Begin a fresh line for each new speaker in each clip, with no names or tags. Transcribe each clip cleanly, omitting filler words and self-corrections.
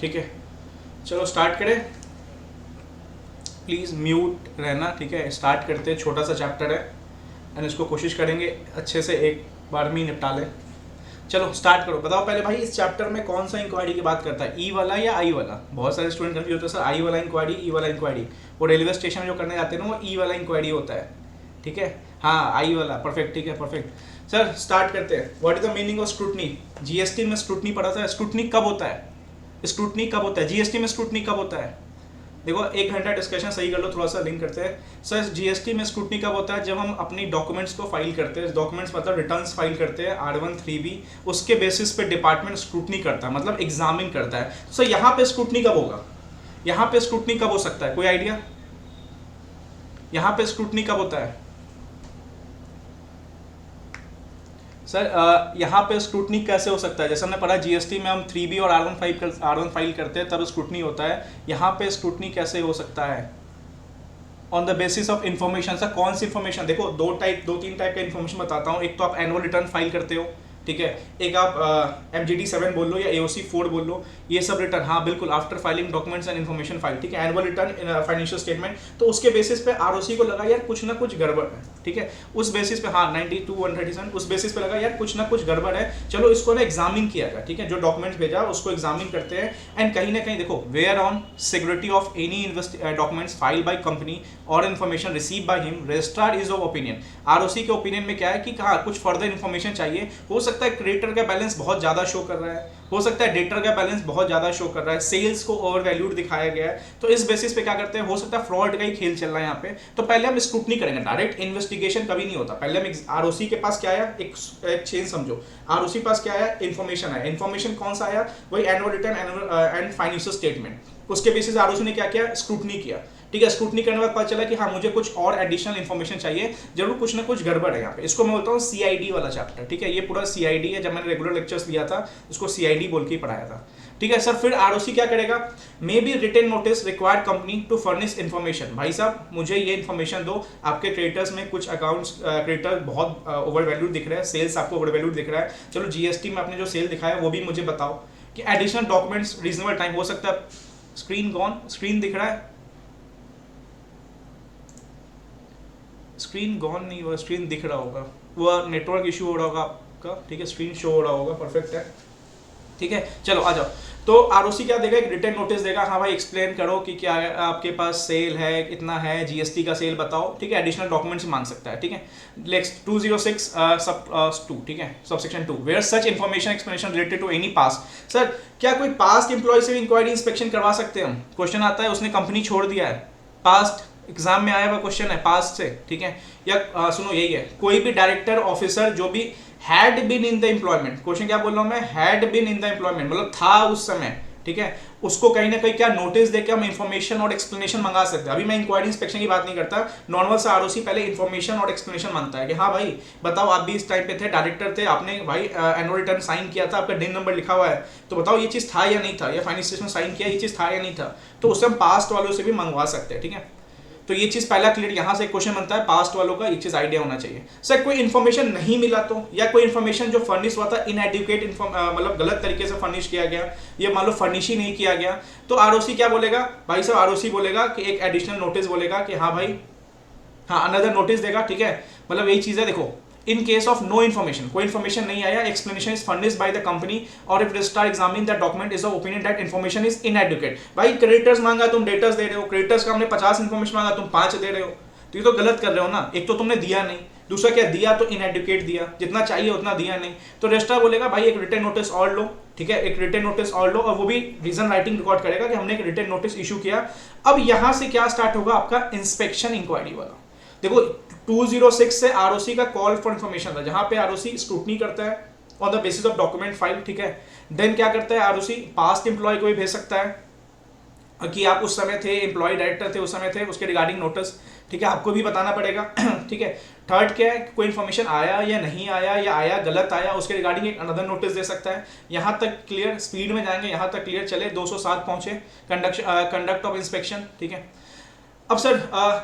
ठीक है, चलो स्टार्ट करें। प्लीज़ म्यूट रहना, ठीक है। स्टार्ट करते हैं, छोटा सा चैप्टर है एंड इसको कोशिश करेंगे अच्छे से एक बार में ही निपटा लें। चलो स्टार्ट करो। बताओ पहले भाई, इस चैप्टर में कौन सा इंक्वायरी की बात करता है, ई वाला या आई वाला? बहुत सारे स्टूडेंट कंफ्यूज होते हैं, सर आई वाला इंक्वायरी, ई वाला इंक्वायरी। वो रेलवे स्टेशन में जो करने जाते हैं ना, वो ई वाला इंक्वायरी होता है, ठीक है। हाँ, आई वाला, परफेक्ट, ठीक है, परफेक्ट। सर स्टार्ट करते हैं। What is the meaning of scrutiny? GST में स्क्रूटनी पढ़ा था। स्क्रूटनी कब होता है? स्क्रूटनी कब होता है जीएसटी में? स्क्रूटनी कब होता है? देखो, 1 घंटा डिस्कशन सही कर लो, थोड़ा सा लिंक करते हैं। सर जीएसटी में स्क्रूटनी कब होता है? जब हम अपनी डॉक्यूमेंट्स को फाइल करते हैं, डॉक्यूमेंट्स मतलब रिटर्न्स फाइल करते हैं R1 3B, उसके बेसिस पे डिपार्टमेंट स्क्रूटनी करता है, मतलब एग्जामिन करता है। तो सर यहाँ पे स्क्रूटनी कब होगा? यहाँ पे स्क्रूटनी कब हो सकता है, कोई आइडिया? यहाँ पे स्क्रूटनी कब होता है सर? यहाँ पे स्क्रूटनी कैसे हो सकता है? जैसे हमने पढ़ा जीएसटी में हम 3B और R1 फाइल करते हैं, तब स्क्रूटनी होता है। यहाँ पे स्क्रूटनी कैसे हो सकता है? On the basis of information. Sir कौन सी इन्फॉर्मेशन? देखो, दो तीन टाइप का इन्फॉर्मेशन बताता हूँ। एक तो आप एनुअल रिटर्न फाइल करते हो, ठीक है। एक आप MGT 7 बोल लो या AOC 4 बोल लो, ये सब रिटर्न, हाँ बिल्कुल, after filing documents and information file, ठीक है। एनुअल रिटर्न, फाइनेंशियल स्टेटमेंट, तो उसके बेसिस पे ROC को लगा यार कुछ ना कुछ गड़बड़ है, ठीक है। उस बेसिस पे, हाँ 92 137, उस बेसिस पे लगा यार कुछ ना कुछ गड़बड़ है, चलो इसको ना एग्जामिन किया गया, ठीक है। जो डॉक्यूमेंट्स भेजा उसको एग्जामिन करते हैं एंड कहीं ना कहीं देखो, where on security of any documents file by company और information receive by him, registrar is of opinion. ROC के ओपिनियन में क्या है कि हाँ कुछ फर्दर इन्फॉर्मेशन चाहिए। हो सकता है क्रेडिटर का बैलेंस बहुत ज़्यादा शो कर रहा है, हो सकता है डेटर का बैलेंस बहुत ज़्यादा शो कर रहा है, सेल्स को ओवर वैल्यूड दिखाया गया है, तो इस बेसिस पे क्या करते हैं, हो सकता है फ्रॉड का ही खेल चल रहा है यहाँ पे। तो पहले हम स्क्रूटनी करेंगे, डायरेक्ट इन्वेस्टिगेशन कभी नहीं होता। पहले हम ROC के पास क्या आया, एक चेंज समझो। ROC पास क्या आया, इन्फॉर्मेशन आया। इन्फॉर्मेशन कौन सा आया? वही annual return and financial statement. उसके बेसिस ROC ने क्या किया, स्क्रूटनी किया, ठीक है। स्क्रूटनी करने के बाद पता चला कि हाँ मुझे कुछ और एडिशनल इन्फॉर्मेशन चाहिए, जरूर कुछ ना कुछ गड़बड़ है यहाँ पे। इसको मैं बोलता हूँ CID वाला चैप्टर, ठीक है। ये पूरा CID है, जब मैंने रेगुलर लेक्चर्स लिया था इसको CID बोल के ही पढ़ाया था, ठीक है सर। फिर ROC क्या करेगा, may be written notice required company to furnish information. भाई साहब मुझे ये इन्फॉर्मेशन दो, आपके क्रेडिटर्स में कुछ अकाउंट्स क्रेडिटर बहुत ओवर वैल्यू दिख रहा है, सेल्स आपको ओवर वैल्यू दिख रहा है, चलो GST में आपने जो सेल दिखाया वो भी मुझे बताओ, कि एडिशनल डॉक्यूमेंट्स रीजनेबल टाइम। हो सकता है स्क्रीन गॉन, स्क्रीन दिख रहा है, स्क्रीन गॉन नहीं हुआ, स्क्रीन दिख रहा होगा, वो नेटवर्क इशू हो रहा होगा आपका, ठीक है। स्क्रीन शो हो रहा होगा, परफेक्ट है, ठीक है। चलो आ जाओ। तो ROC क्या देगा, एक रिटर्न नोटिस देगा, हाँ भाई एक्सप्लेन करो कि क्या आपके पास सेल है, इतना है, GST का सेल बताओ, ठीक है। एडिशनल डॉक्यूमेंट्स मांग सकता है, ठीक है। नेक्स्ट 206 सब 2, ठीक है, subsection 2, where such information explanation related to any past. Sir क्या कोई पास्ट एम्प्लॉय से भी इंक्वायरी इंस्पेक्शन करवा सकते हैं हम? क्वेश्चन आता है, उसने कंपनी छोड़ दिया है, पास्ट एग्जाम में आया हुआ क्वेश्चन है, पास्ट से, ठीक है। या सुनो यही है, कोई भी डायरेक्टर ऑफिसर जो भी had been in the employment, question क्या बोल रहा हूं मैं, had been in the employment मतलब था उस समय, ठीक है। उसको कहीं ना कहीं क्या नोटिस देके हम इन्फॉर्मेशन और एक्सप्लेनेशन मंगा सकते हैं। अभी मैं इंक्वायरी इंस्पेक्शन की बात नहीं करता, नॉर्मल सा ROC पहले इन्फॉर्मेशन और एक्सप्लेनेशन मांगता है कि हाँ भाई बताओ, आप भी इस टाइम पे थे, डायरेक्टर थे, आपने भाई एनुअल रिटर्न साइन किया था, आपका दिन नंबर लिखा हुआ है, तो बताओ ये चीज़ था या नहीं था, या फाइनेंस स्टेटमेंट साइन किया, ये चीज़ था या नहीं था। तो उससे हम पास्ट वालों से भी मंगवा सकते हैं, ठीक है। तो ये चीज पहला क्लियर, यहां से क्वेश्चन बनता है पास्ट वालों का, ये चीज आइडिया होना चाहिए। सर कोई इन्फॉर्मेशन नहीं मिला तो, या कोई इन्फॉर्मेशन जो फर्निश हुआ था इनएडिक्वेट, मतलब गलत तरीके से फर्निश किया गया, ये मान लो फर्निश ही नहीं किया गया, तो ROC क्या बोलेगा भाई साहब, ROC बोलेगा कि एक एडिशनल नोटिस बोलेगा कि हाँ भाई, हाँ अनदर नोटिस देगा, ठीक है। मतलब यही चीज है, देखो in case of no information, कोई इन्फॉर्मेशन नहीं आया, explanation is furnished by the company, और if registrar examine that document is of opinion that information is inadequate. भाई क्रेडिटर्स मांगा, तुम डेटर्स दे रहे हो, क्रेडिटर्स का हमने 50 इन्फॉर्मेशन मांगा, तुम 5 दे रहे हो, तो ये तो गलत कर रहे हो ना। एक तो तुमने दिया नहीं, दूसरा क्या दिया तो इनएडिक्वेट दिया, जितना चाहिए उतना दिया नहीं। तो रजिस्ट्रार बोलेगा भाई एक रिटर्न नोटिस और लो, ठीक है, एक रिटर्न नोटिस और लो, और वो भी रीजन राइटिंग रिकॉर्ड करेगा कि हमने एक रिटर्न नोटिस इशू किया। अब यहां से क्या स्टार्ट होगा आपका इंस्पेक्शन इंक्वायरी वाला। देखो 206 से ROC का कॉल फॉर इन्फॉर्मेशन था, जहां पे ROC स्क्रूटनी करता है on the basis of document file, ठीक है। देन क्या करता है ROC, पास्ट एम्प्लॉय को भी भेज सकता है कि आप उस समय थे, एम्प्लॉय डायरेक्टर थे उस समय थे, उसके रिगार्डिंग नोटिस, ठीक है, आपको भी बताना पड़ेगा, ठीक है। थर्ड क्या है, कोई इन्फॉर्मेशन आया या नहीं आया, या आया गलत आया, उसके रिगार्डिंग एक अनदर नोटिस दे सकता है। यहाँ तक क्लियर, स्पीड में जाएंगे, यहाँ तक क्लियर चले, 207 पहुंचे, कंडक्ट ऑफ इंस्पेक्शन, ठीक है। अब सर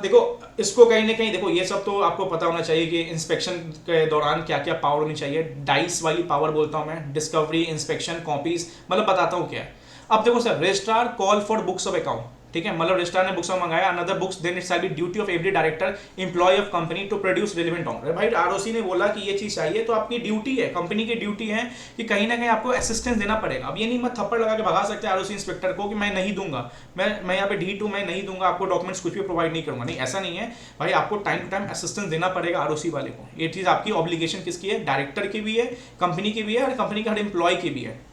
देखो इसको कहीं ना कहीं, देखो ये सब तो आपको पता होना चाहिए कि इंस्पेक्शन के दौरान क्या क्या पावर होनी चाहिए। डाइस वाली पावर बोलता हूँ मैं, डिस्कवरी, इंस्पेक्शन, कॉपीज, मतलब बताता हूँ क्या है। अब देखो sir, registrar call for books of account, ठीक है, मतलब रजिस्ट्रार ने बुक्स मंगाया, another books, then it shall be duty of every director employ of company to produce relevant honour. भाई आरओसी ने बोला कि ये चीज चाहिए, तो आपकी ड्यूटी है, कंपनी की ड्यूटी है कि कहीं ना कहीं आपको असिस्टेंस देना पड़ेगा। अब ये नहीं मत थप्पड़ लगा के भगा सकते आरओसी इंस्पेक्टर को कि मैं नहीं दूंगा, मैं यहाँ पे ढीठ हूं, मैं नहीं दूंगा आपको डॉक्यूमेंट्स, कुछ भी प्रोवाइड नहीं करूंगा। नहीं, ऐसा नहीं है भाई, आपको टाइम टू टाइम असिस्टेंस देना पड़ेगा आरओसी वाले को। ये चीज आपकी ऑब्लिगेशन किसकी है? डायरेक्टर की भी है, कंपनी की भी है, और कंपनी के हर एम्प्लॉय की भी है।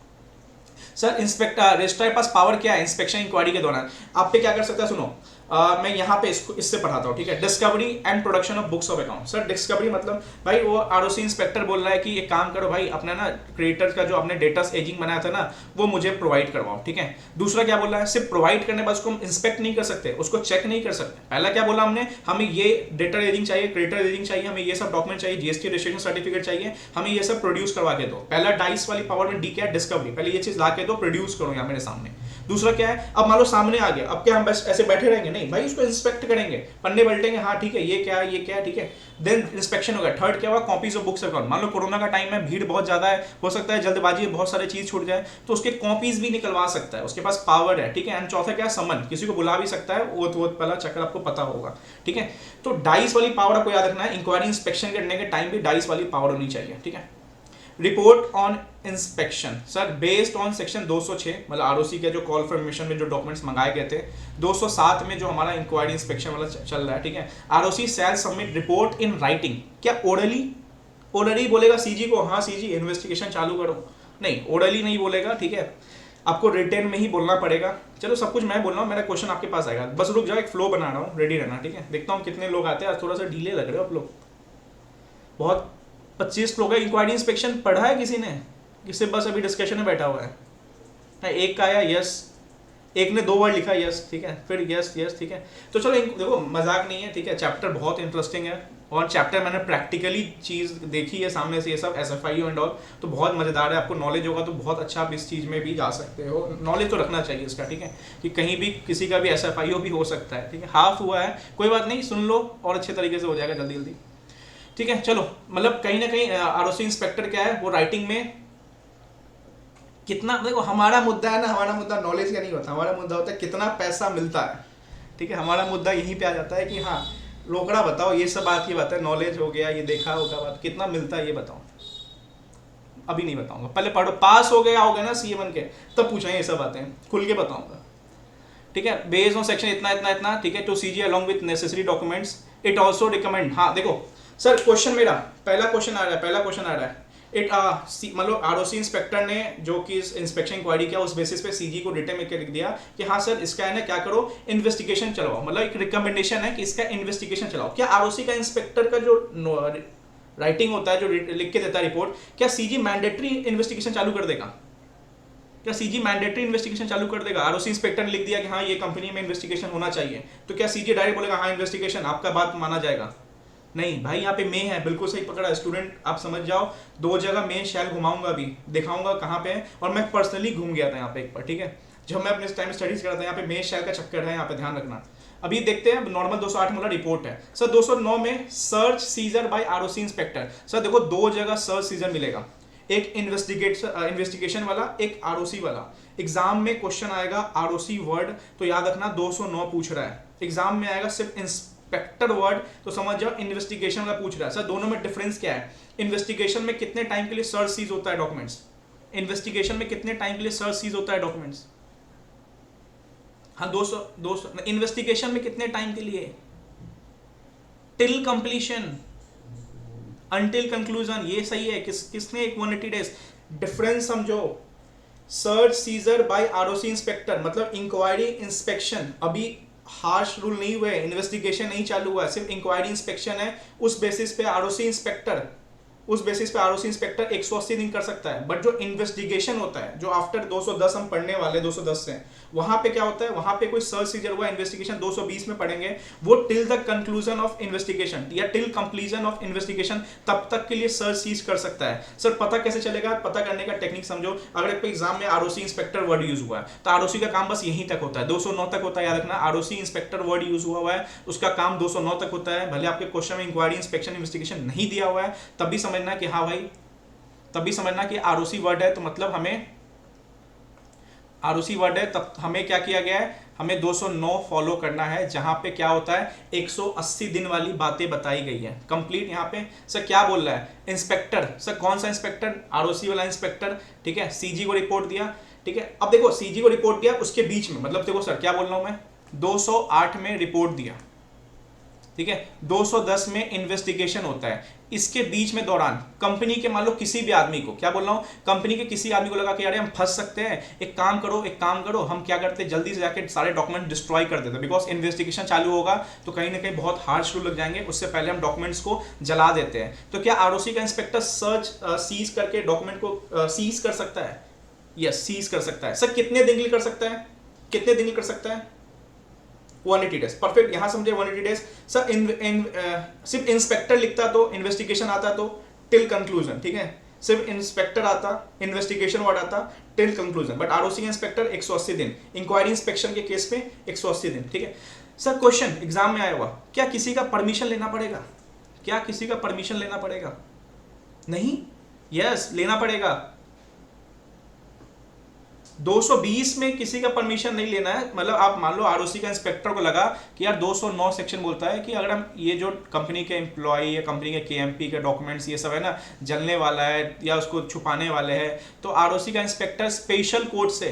सर इंस्पेक्टर रजिस्ट्रार के पास पावर क्या है इंस्पेक्शन इंक्वायरी के दौरान? आप पे क्या कर सकता है, सुनो, मैं यहाँ पे इससे पढ़ाता हूँ, ठीक है। Discovery and production of books of account. Sir discovery मतलब भाई वो आरओसी इंस्पेक्टर बोल रहा है कि एक काम करो भाई, अपना ना क्रिएटर का जो आपने डेटा एजिंग बनाया था ना, वो मुझे प्रोवाइड करवाओ, ठीक है। दूसरा क्या बोल रहा है, सिर्फ प्रोवाइड करने के बाद उसको हम इंस्पेक्ट नहीं कर सकते, उसको चेक नहीं कर सकते। पहला क्या बोला हमने, हमें ये डेटा एजिंग चाहिए, क्रिएटर एजिंग चाहिए, हमें ये सब डॉक्यूमेंट चाहिए, जीएसटी रजिस्ट्रेशन सर्टिफिकेट चाहिए, हमें ये सब प्रोड्यूस करवा के दो। पहला डाइस वाली पावर में डी क्या है, डिस्कवरी, पहले ये चीज ला के दो, प्रोड्यूस करो यहाँ मेरे सामने। दूसरा क्या है, अब मान लो सामने आ गया, अब क्या हम बस ऐसे बैठे रहेंगे? नहीं भाई, उसको इंस्पेक्ट करेंगे, पन्ने पलटेंगे, हाँ ठीक है, ये क्या है, ये क्या है, ठीक है, देन इंस्पेक्शन होगा। थर्ड क्या हुआ, कॉपीज ऑफ बुक्स अकाउंट। मान लो कोरोना का टाइम है, भीड़ बहुत ज्यादा है, हो सकता है जल्दबाजी बहुत सारी चीज छूट जाए, तो उसके कॉपीज भी निकलवा सकता है, उसके पास पावर है, ठीक है। एंड चौथा क्या, समन, किसी को बुला भी सकता है, वो पहला चक्कर आपको पता होगा, ठीक है। तो डाइस वाली पावर आपको याद रखना है, इंक्वायरी इंस्पेक्शन करने के टाइम भी डाइस वाली पावर होनी चाहिए, ठीक है। Report on inspection, sir based on section 206, मतलब आरओसी के जो कॉल फॉर परमिशन में जो डॉक्यूमेंट्स मंगाए गए थे, 207 में जो हमारा इंक्वायरी इंस्पेक्शन वाला चल रहा है, ठीक है। ROC shall submit report in writing, क्या ओरली? ओरली बोलेगा सीजी को, हाँ सीजी इन्वेस्टिगेशन चालू करो, नहीं ओरली नहीं बोलेगा, ठीक है, आपको रिटेन में ही बोलना पड़ेगा। चलो सब कुछ मैं बोल रहा हूँ, मेरा क्वेश्चन आपके पास आएगा, बस रुक जाओ, एक फ्लो बना रहा हूँ, रेडी रहना, ठीक है। देखता हूँ कितने लोग आते हैं, आज थोड़ा सा डीले लग रहे हो आप लोग, बहुत 25 लोग है। इंक्वायरी इंस्पेक्शन पढ़ा है किसी ने? किसी बस अभी डिस्कशन में बैठा हुआ है? एक का आया यस, एक ने 2 वर्ड लिखा यस, ठीक है, फिर यस यस, ठीक है। तो चलो देखो मजाक नहीं है, ठीक है, चैप्टर बहुत इंटरेस्टिंग है, और चैप्टर मैंने प्रैक्टिकली चीज देखी है सामने से, ये सब एसएफआईओ एंड ऑल, तो बहुत मजेदार है। आपको नॉलेज होगा तो बहुत अच्छा आप इस चीज में भी जा सकते हो, नॉलेज तो रखना चाहिए इसका, ठीक है, कि कहीं भी किसी का भी एसएफआईओ भी हो सकता है, ठीक है। हाफ हुआ है, कोई बात नहीं, सुन लो और अच्छे तरीके से हो जाएगा जल्दी जल्दी, ठीक है। चलो मतलब कहीं ना कहीं आरओसी इंस्पेक्टर क्या है, वो राइटिंग में कितना, देखो हमारा मुद्दा है ना, हमारा मुद्दा नॉलेज का नहीं होता, हमारा मुद्दा होता है कितना पैसा मिलता है, ठीक है। हमारा मुद्दा यहीं पे आ जाता है कि हाँ रोकड़ा बताओ, ये सब बात, ये बात है, नॉलेज हो गया, ये देखा होगा बात, कितना मिलता है ये बताओ। अभी नहीं बताऊंगा, पहले पढ़ो, पास हो गया होगा ना सीए बन के, तब पूछेंगे ये सब बातें, खुल के बताऊंगा, ठीक है। बेस्ड ऑन सेक्शन इतना इतना इतना, ठीक है, to CG along with necessary documents, it also recommend. हाँ देखो सर, क्वेश्चन मेरा पहला क्वेश्चन आ रहा है, इट मतलब आरओसी इंस्पेक्टर ने जो कि इंस्पेक्शन इंक्वायरी किया, उस बेसिस पे सीजी को रिटन में लिख दिया कि हाँ सर इसका है ना, क्या करो, इन्वेस्टिगेशन चलाओ, मतलब एक रिकमेंडेशन है कि इसका इन्वेस्टिगेशन चलाओ। क्या आरओसी का इंस्पेक्टर का जो राइटिंग होता है, जो लिख के देता है रिपोर्ट, क्या सीजी मैंडेटरी इन्वेस्टिगेशन चालू कर देगा? क्या सीजी मैंडेटरी इन्वेस्टिगेशन चालू कर देगा? आरओसी इंस्पेक्टर ने लिख दिया कि हाँ ये कंपनी में इन्वेस्टिगेशन होना चाहिए, तो क्या सीजी डायरेक्ट बोलेगा हाँ इन्वेस्टिगेशन, आपका बात माना जाएगा? नहीं भाई, यहाँ पे मैं है, बिल्कुल सही पकड़ा स्टूडेंट, आप समझ जाओ। 2 जगह मैं शैल घुमाऊंगा, अभी दिखाऊंगा कहाँ पे है, और मैं पर्सनली घूम गया था यहाँ पे एक बार, ठीक है, जब मैं अपने टाइम स्टडीज कर रहा था, यहाँ पे मैं शैल का चक्कर है, यहाँ पे ध्यान रखना। अभी देखते हैं, नॉर्मल 208 वाला रिपोर्ट है सर। 209 में search seizure by ROC inspector. Sir देखो 2 जगह सर्च सीजर मिलेगा, एक इन्वेस्टिगेशन वाला, एक आरओसी वाला। एग्जाम में क्वेश्चन आएगा आरओसी वर्ड, तो याद रखना 209 पूछ रहा है। एग्जाम में आएगा सिर्फ इंस्पेक्टर वर्ड, तो समझ जाओ इन्वेस्टिगेशन वाला पूछ रहा है। सर दोनों में डिफरेंस क्या है? इन्वेस्टिगेशन में कितने टाइम के लिए सर्च सीज होता है डॉक्यूमेंट्स? इन्वेस्टिगेशन में कितने टाइम के लिए सर्च सीज होता है डॉक्यूमेंट्स? हाँ 200 इन्वेस्टिगेशन में कितने टाइम के लिए? टिल कंप्लीशन, अनटिल कंक्लूजन, ये सही है। किसने? 180 डेज। डिफरेंस समझो, search seizure by ROC inspector मतलब इंक्वायरी इंस्पेक्शन, अभी हार्श रूल नहीं हुए, इन्वेस्टिगेशन नहीं चालू हुआ, सिर्फ इंक्वायरी इंस्पेक्शन है। उस बेसिस पे आरओसी इंस्पेक्टर 180 दिन कर सकता है। बट जो इन्वेस्टिगेशन होता है, जो आफ्टर 210 हम पढ़ने वाले 210 से, वहां पे क्या होता है, वहां पे कोई सर्च सीजर हुआ, इन्वेस्टिगेशन 220 में पढ़ेंगे, वो till the conclusion of investigation या टिल कंप्लीजन ऑफ इन्वेस्टिगेशन, तब तक के लिए सर्च सीज कर सकता है। सर पता कैसे चलेगा? पता करने का टेक्निक समझो। अगर एक एग्जाम में आरओसी इंस्पेक्टर वर्ड यूज हुआ है, तो आरओसी का काम बस यहीं तक होता है, 209 तक होता है। याद रखना, आरओसी इंस्पेक्टर वर्ड यूज हुआ है, उसका काम 209 तक होता है। भले आपके क्वेश्चन में इंक्वायरी इंस्पेक्शन इन्वेस्टिगेशन नहीं दिया हुआ है, तब भी समझना कि हाँ भाई, तभी समझना कि आरओसी वर्ड है, तो मतलब हमें आरओसी वर्ड है, तब हमें क्या किया गया है, हमें 209 फॉलो करना है, जहां पे क्या होता है 180 दिन वाली बातें बताई गई है कंप्लीट। यहाँ पे सर क्या बोल रहा है, इंस्पेक्टर, सर कौन सा इंस्पेक्टर, आरओसी वाला इंस्पेक्टर, ठीक है, सीजी को रिपोर्ट दिया, ठीक है। अब देखो सीजी को रिपोर्ट दिया, उसके बीच में मतलब देखो सर क्या बोल रहा हूं मैं, 208 में रिपोर्ट दिया, ठीक है, 210 में इन्वेस्टिगेशन होता है, इसके बीच में दौरान कंपनी के मान लो किसी भी आदमी को, क्या बोल रहा हूं, कंपनी के किसी आदमी को लगा कि यार हम फंस सकते हैं, एक काम करो, हम क्या करते हैं जल्दी से जाके सारे डॉक्यूमेंट डिस्ट्रॉय कर देते हैं, बिकॉज इन्वेस्टिगेशन चालू होगा तो कहीं ना कहीं बहुत हार्श रूल लग जाएंगे, उससे पहले हम डॉक्यूमेंट्स को जला देते हैं। तो क्या आरओसी का इंस्पेक्टर सर्च सीज करके डॉक्यूमेंट को सीज कर सकता है? यस, सीज कर सकता है। सर कितने दिन के लिए कर सकता है, कितने दिन के लिए कर सकता है? 180 डेज, परफेक्ट, यहां समझे 180 डेज। सर सिर्फ इंस्पेक्टर लिखता तो, इन्वेस्टिगेशन आता तो टिल कंक्लूजन, ठीक है, सिर्फ इंस्पेक्टर आता, इन्वेस्टिगेशन वर्ड आता, टिल कंक्लूजन, बट आरओसी का इंस्पेक्टर 180 दिन, इंक्वायरी इंस्पेक्शन के केस में 180 दिन, ठीक है। सर क्वेश्चन एग्जाम में आया हुआ, क्या किसी का परमिशन लेना पड़ेगा, क्या किसी का परमिशन लेना पड़ेगा? नहीं, यस लेना पड़ेगा। 220 में किसी का परमिशन नहीं लेना है, मतलब आप मान लो आरओसी का इंस्पेक्टर को लगा कि यार 209 सेक्शन बोलता है कि अगर हम ये जो कंपनी के एम्प्लॉय या कंपनी के केएमपी के डॉक्यूमेंट्स ये सब है ना जलने वाला है या उसको छुपाने वाले हैं, तो आरओसी का इंस्पेक्टर स्पेशल कोर्ट से,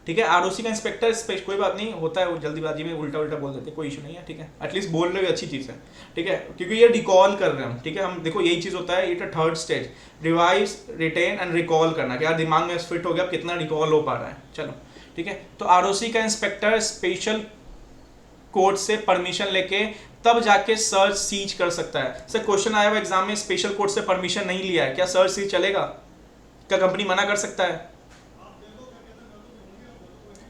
ठीक है, आरओसी का इंस्पेक्टर कोई बात नहीं होता है, वो जल्दीबाजी में उल्टा बोल देते हैं, कोई इशू नहीं है, ठीक है, एटलीस्ट बोल रहे हो अच्छी चीज़ है, ठीक है, क्योंकि ये रिकॉल कर रहे हैं हम, ठीक है, हम देखो यही चीज़ होता है, ये third stage, revise, retain and recall करना, कि यार दिमाग में फिट हो गया कितना रिकॉल हो पा रहा है, चलो ठीक है। तो आरओसी का इंस्पेक्टर स्पेशल कोर्ट से परमिशन लेके तब जाके सर्च सीज कर सकता है। सर क्वेश्चन आया हुआ एग्जाम में, स्पेशल कोर्ट से परमिशन नहीं लिया है, क्या सर्च सीज चलेगा? क्या कंपनी मना कर सकता है?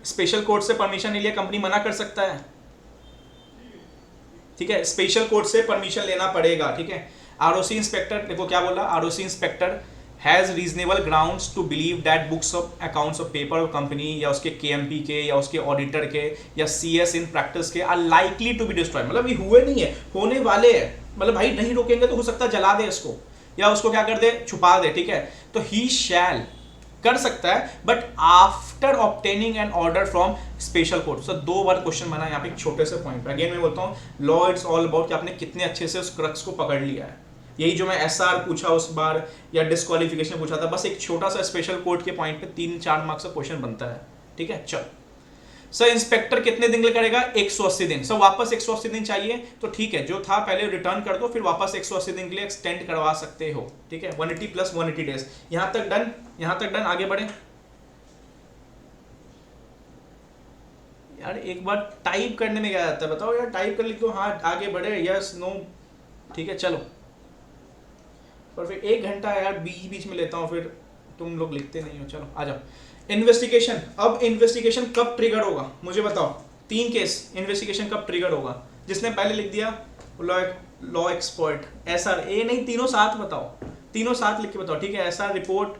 स्पेशल कोर्ट से परमिशन नहीं लिया कंपनी मना कर सकता है, ठीक है, स्पेशल कोर्ट से परमिशन लेना पड़ेगा, ठीक है। आरओसी इंस्पेक्टर देखो क्या बोला, ROC inspector has reasonable grounds to believe that books of accounts of paper of company या उसके केएमपी के या उसके ऑडिटर के या सीएस इन प्रैक्टिस के are likely to be destroyed, मतलब ये हुए नहीं है, होने वाले हैं, मतलब भाई नहीं रोकेंगे तो हो सकता है जला दे इसको या उसको क्या कर दे, छुपा दे, ठीक है। तो ही शैल कर सकता है, but after obtaining an order from special court. Sir 2 बार क्वेश्चन बना यहाँ पे एक छोटे से पॉइंट पे, अगेन मैं बोलता हूँ लॉ इट्स ऑल अबाउट कि आपने कितने अच्छे से उस क्रक्स को पकड़ लिया है। यही जो मैं एसआर पूछा उस बार या डिस्क्वालिफिकेशन पूछा था, बस एक छोटा सा स्पेशल कोर्ट के पॉइंट पे 3-4 मार्क्स का क्वेश्चन बनता है, ठीक है। चल सर इंस्पेक्टर कितने दिन के लिए करेगा? 180 दिन। सर वापस 180 दिन चाहिए तो ठीक है, जो था पहले रिटर्न कर दो, फिर वापस 180 दिन के लिए एक्सटेंड करवा सकते हो, ठीक है। 180 प्लस 180 डेज, यहां तक डन, यहां तक डन, आगे बढ़े। यार एक बार टाइप करने में क्या जाता है बताओ यार, टाइप कर लिख दो, हाँ आगे बढ़े, यस नो, ठीक है चलो। और फिर 1 घंटा यार बीच बीच में लेता हूँ, फिर तुम लोग लिखते नहीं हो, चलो आ जाओ। इन्वेस्टिगेशन, अब इन्वेस्टिगेशन कब ट्रिगर होगा मुझे बताओ, 3 केस इन्वेस्टिगेशन कब ट्रिगर होगा? जिसने पहले लिख दिया लॉ एक्सपर्ट, एसआर, ए नहीं तीनों साथ बताओ, तीनों साथ लिख के बताओ, ठीक है। एसआर रिपोर्ट,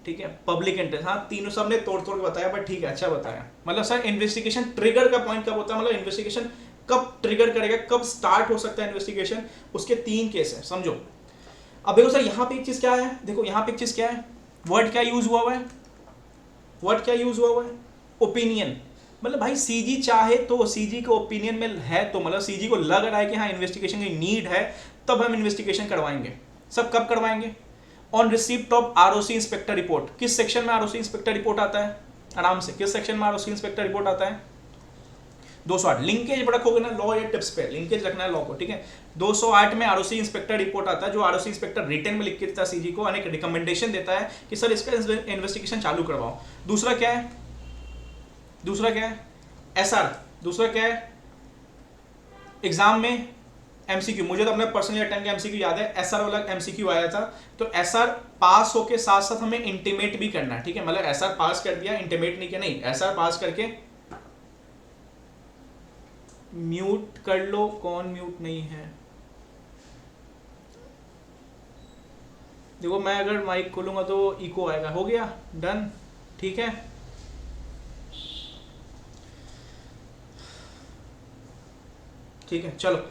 ठीक है, पब्लिक इंटरेस्ट, हाँ तीनों सबने तोड़ के बताया, बट ठीक है अच्छा बताया। मतलब सर इन्वेस्टिगेशन ट्रिगर का पॉइंट कब होता है, मतलब इन्वेस्टिगेशन कब ट्रिगर करेगा, कब स्टार्ट हो सकता है इन्वेस्टिगेशन, उसके 3 केस है, समझो। अब देखो सर यहाँ पे एक चीज क्या है, देखो यहाँ पे एक चीज क्या है, वर्ड क्या यूज हुआ है, वर्ड क्या यूज हुआ है, ओपिनियन। मतलब भाई सीजी चाहे तो, सीजी के ओपिनियन में है तो, मतलब सीजी को लग रहा है कि हाँ इन्वेस्टिगेशन की नीड है, तब हम इन्वेस्टिगेशन करवाएंगे। सब कब करवाएंगे? On receipt of ROC inspector report. किस सेक्शन में आरओसी इंस्पेक्टर रिपोर्ट आता है? आराम से, किस सेक्शन में आरओसी इंस्पेक्टर रिपोर्ट आता है? 208। लिंकेज रखोगे ना लॉ या टिप्स पे, लिंकेज रखना है लॉ को, ठीक है। 208 में आरओसी इंस्पेक्टर रिपोर्ट आता है, जो आरओसी इंस्पेक्टर रिटन में लिख के देता है सीजी को, अनेक रिकमेंडेशन देता है कि सर इसका इन्वेस्टिगेशन चालू करवाओ। दूसरा क्या है, दूसरा क्या है, एसआर। दूसरा क्या है, एग्जाम में एमसीक्यू, मुझे तो अपने पर्सनल अटेम्प्ट का एमसीक्यू याद है, एसआर वाला एमसीक्यू आया था। तो एसआर पास होके साथ साथ हमें इंटीमेट भी करना है, ठीक है। मतलब एसआर पास कर दिया, इंटीमेट नहीं किया, नहीं, एसआर पास करके म्यूट कर लो, कौन म्यूट नहीं है? देखो मैं अगर माइक खोलूंगा तो इको आएगा, हो गया डन, ठीक है। ठीक है चलो,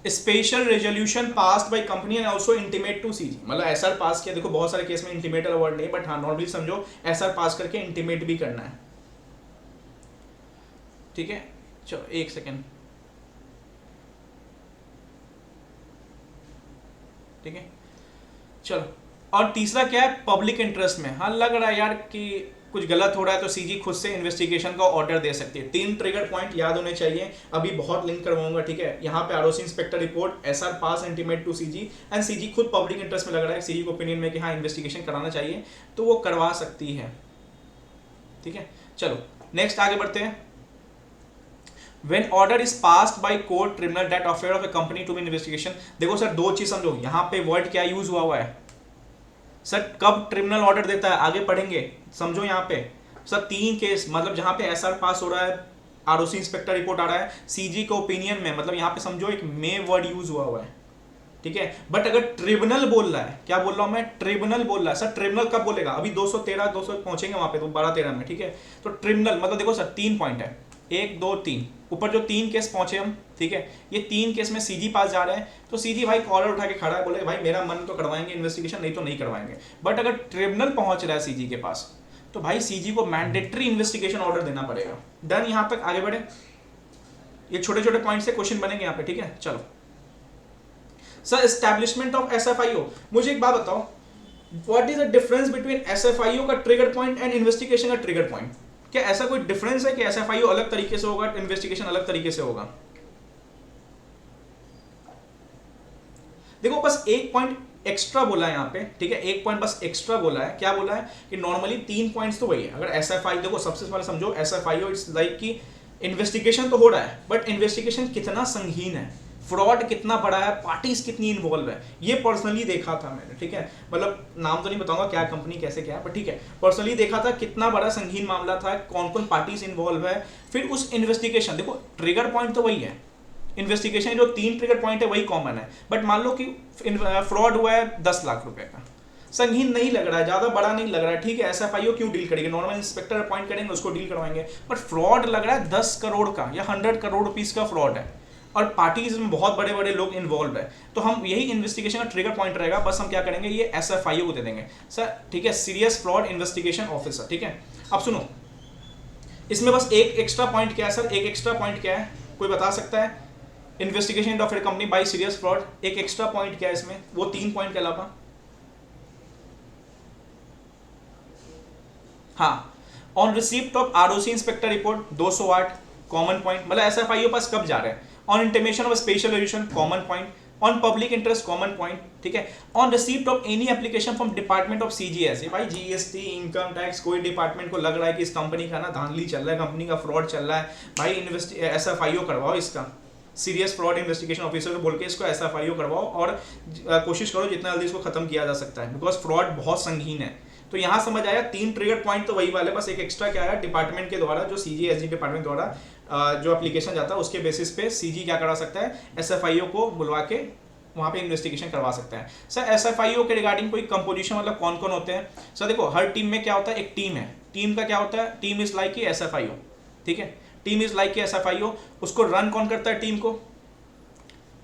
special resolution passed by company and also intimate to CG, मतलब एसआर पास किया, देखो बहुत सारे केस में इंटीमेट अवार्ड नहीं, बट हाँ नॉर्मली समझो एसआर पास करके इंटीमेट भी करना है, ठीक है। चलो एक सेकेंड, ठीक है चलो। और तीसरा क्या है, पब्लिक इंटरेस्ट में, हाँ लग रहा है यार कि कुछ गलत हो रहा है तो सीजी खुद से इन्वेस्टिगेशन का ऑर्डर दे सकती है। 3 ट्रिगर पॉइंट याद होने चाहिए, अभी बहुत लिंक करवाऊंगा, ठीक है। यहाँ पे ROC inspector report, SR pass intimate to CG, and CG खुद पब्लिक इंटरेस्ट में लग रहा है, सीजी को ओपिनियन में कि हाँ इन्वेस्टिगेशन कराना चाहिए तो वो करवा सकती है, ठीक है। चलो नेक्स्ट आगे बढ़ते हैं। When order is passed by court tribunal that affair of a company to be investigation, देखो सर दो चीज समझो, यहाँ पे वर्ड क्या यूज हुआ है सर, कब ट्रिब्यूनल ऑर्डर देता है आगे पढ़ेंगे, समझो यहाँ पे सर 3 केस, मतलब जहाँ पे एसआर पास हो रहा है, आरओसी इंस्पेक्टर रिपोर्ट आ रहा है, सीजी के ओपिनियन में, मतलब यहाँ पे समझो एक मे वर्ड यूज हुआ है, ठीक है। बट अगर ट्रिब्यूनल बोल रहा है, क्या बोल रहा हूं मैं, ट्रिब्यूनल बोल रहा है सर, ट्रिब्यूनल कब बोलेगा, अभी 213 200 पहुंचेंगे वहां पे तो 12-13 में, ठीक है। तो ट्रिब्यूनल मतलब देखो सर 3 पॉइंट है, 1 2 3, ऊपर जो 3 केस पहुंचे हम, ठीक है, ये 3 केस में सीजी पास जा रहे हैं, तो सीजी भाई कॉलर उठा के खड़ा है, बोले भाई मेरा मन तो करवाएंगे इन्वेस्टिगेशन, नहीं तो नहीं करवाएंगे। बट अगर ट्रिब्यूनल पहुंच रहा है सीजी के पास, तो भाई सीजी को मैंडेटरी इन्वेस्टिगेशन ऑर्डर देना पड़ेगा। डन, यहां तक आगे बढ़े, ये छोटे छोटे पॉइंट से क्वेश्चन बनेंगे यहाँ पे, ठीक है। चलो सर एस्टैब्लिशमेंट ऑफ एसएफआईओ, मुझे एक बात बताओ, what is the difference between SFIO का ट्रिगर पॉइंट एंड इन्वेस्टिगेशन का ट्रिगर पॉइंट? क्या ऐसा कोई डिफरेंस है कि एसएफआईओ अलग तरीके से होगा, इन्वेस्टिगेशन अलग तरीके से होगा? देखो बस एक पॉइंट एक्स्ट्रा बोला है यहाँ पे, ठीक है, एक पॉइंट बस एक्स्ट्रा बोला है। क्या बोला है कि नॉर्मली 3 पॉइंट्स तो वही है। अगर एसएफआई, देखो सबसे पहले समझो एसएफआईओ इट्स लाइक कि इन्वेस्टिगेशन तो हो रहा है, बट इन्वेस्टिगेशन कितना संगीन है, फ्रॉड कितना बड़ा है, पार्टीज कितनी इन्वॉल्व है, ये पर्सनली देखा था मैंने, ठीक है। मतलब नाम तो नहीं बताऊंगा क्या कंपनी कैसे क्या है, पर ठीक है, पर्सनली देखा था कितना बड़ा संगीन मामला था, कौन कौन पार्टीज इन्वॉल्व है। फिर उस इन्वेस्टिगेशन, देखो ट्रिगर पॉइंट तो वही है, इन्वेस्टिगेशन जो 3 ट्रिगर पॉइंट है वही कॉमन है, बट मान लो कि फ्रॉड हुआ है 10 लाख रुपए का, संगीन नहीं लग रहा है, ज्यादा बड़ा नहीं लग रहा है, ठीक है। एसएफआईओ क्यों डील करेंगे, नॉर्मल इंस्पेक्टर अपॉइंट करेंगे उसको डील करवाएंगे, बट फ्रॉड लग रहा है 10 करोड़ का या 100 करोड़ रुपीस का फ्रॉड है, और पार्टीज में बहुत बड़े बड़े लोग इन्वॉल्व है, तो हम यही इन्वेस्टिगेशन का ट्रिगर पॉइंट रहेगा। बस हम क्या करेंगे, ये एसएफआईओ को दे देंगे सर, ठीक है, सीरियस फ्रॉड इन्वेस्टिगेशन ऑफिसर, ठीक है। अब सुनो, इसमें बस एक एक्स्ट्रा पॉइंट क्या है सर, एक एक्स्ट्रा पॉइंट क्या है, कोई बता सकता है? Investigation of a company by serious fraud, एक एक्स्ट्रा पॉइंट क्या है इसमें, वो 3 पॉइंट के अलावा? हाँ, on receipt of ROC inspector report 208 common point, मतलब एसएफआईओ पास कब जा रहे हैं, on intimation of special resolution common point, on public interest common point, ठीक है, on receipt of any application from department of CGS, भाई जीएसटी, इनकम टैक्स, कोई department को लग रहा है कि इस कंपनी का ना धांधली चल रहा है, कंपनी का फ्रॉड चल रहा है, भाई एसएफआईओ करवाओ, इसका सीरियस फ्रॉड इन्वेस्टिगेशन ऑफिसर को बोल के इसको एसएफआईओ करवाओ, और कोशिश करो जितना जल्दी इसको खत्म किया जा सकता है, बिकॉज फ्रॉड बहुत संगीन है। तो यहां समझ आया, 3 ट्रिगर पॉइंट तो वही वाले, बस एक एक्स्ट्रा क्या है, डिपार्टमेंट के द्वारा, जो सीजीएसडी डिपार्टमेंट द्वारा जो एप्लीकेशन जाता है उसके बेसिस पे सीजी क्या करा सकता है, एसएफआईओ को बुलवा के वहां पे इन्वेस्टिगेशन करवा सकता है। सर एसएफआईओ के रिगार्डिंग कोई कंपोजिशन, मतलब कौन कौन होते हैं? सर देखो हर टीम में क्या होता है, एक टीम है, टीम का क्या होता है, टीम इज लाइक की एसएफआईओ, ठीक है, टीम इज लाइक की एसएफआईओ। उसको रन कौन करता है टीम को?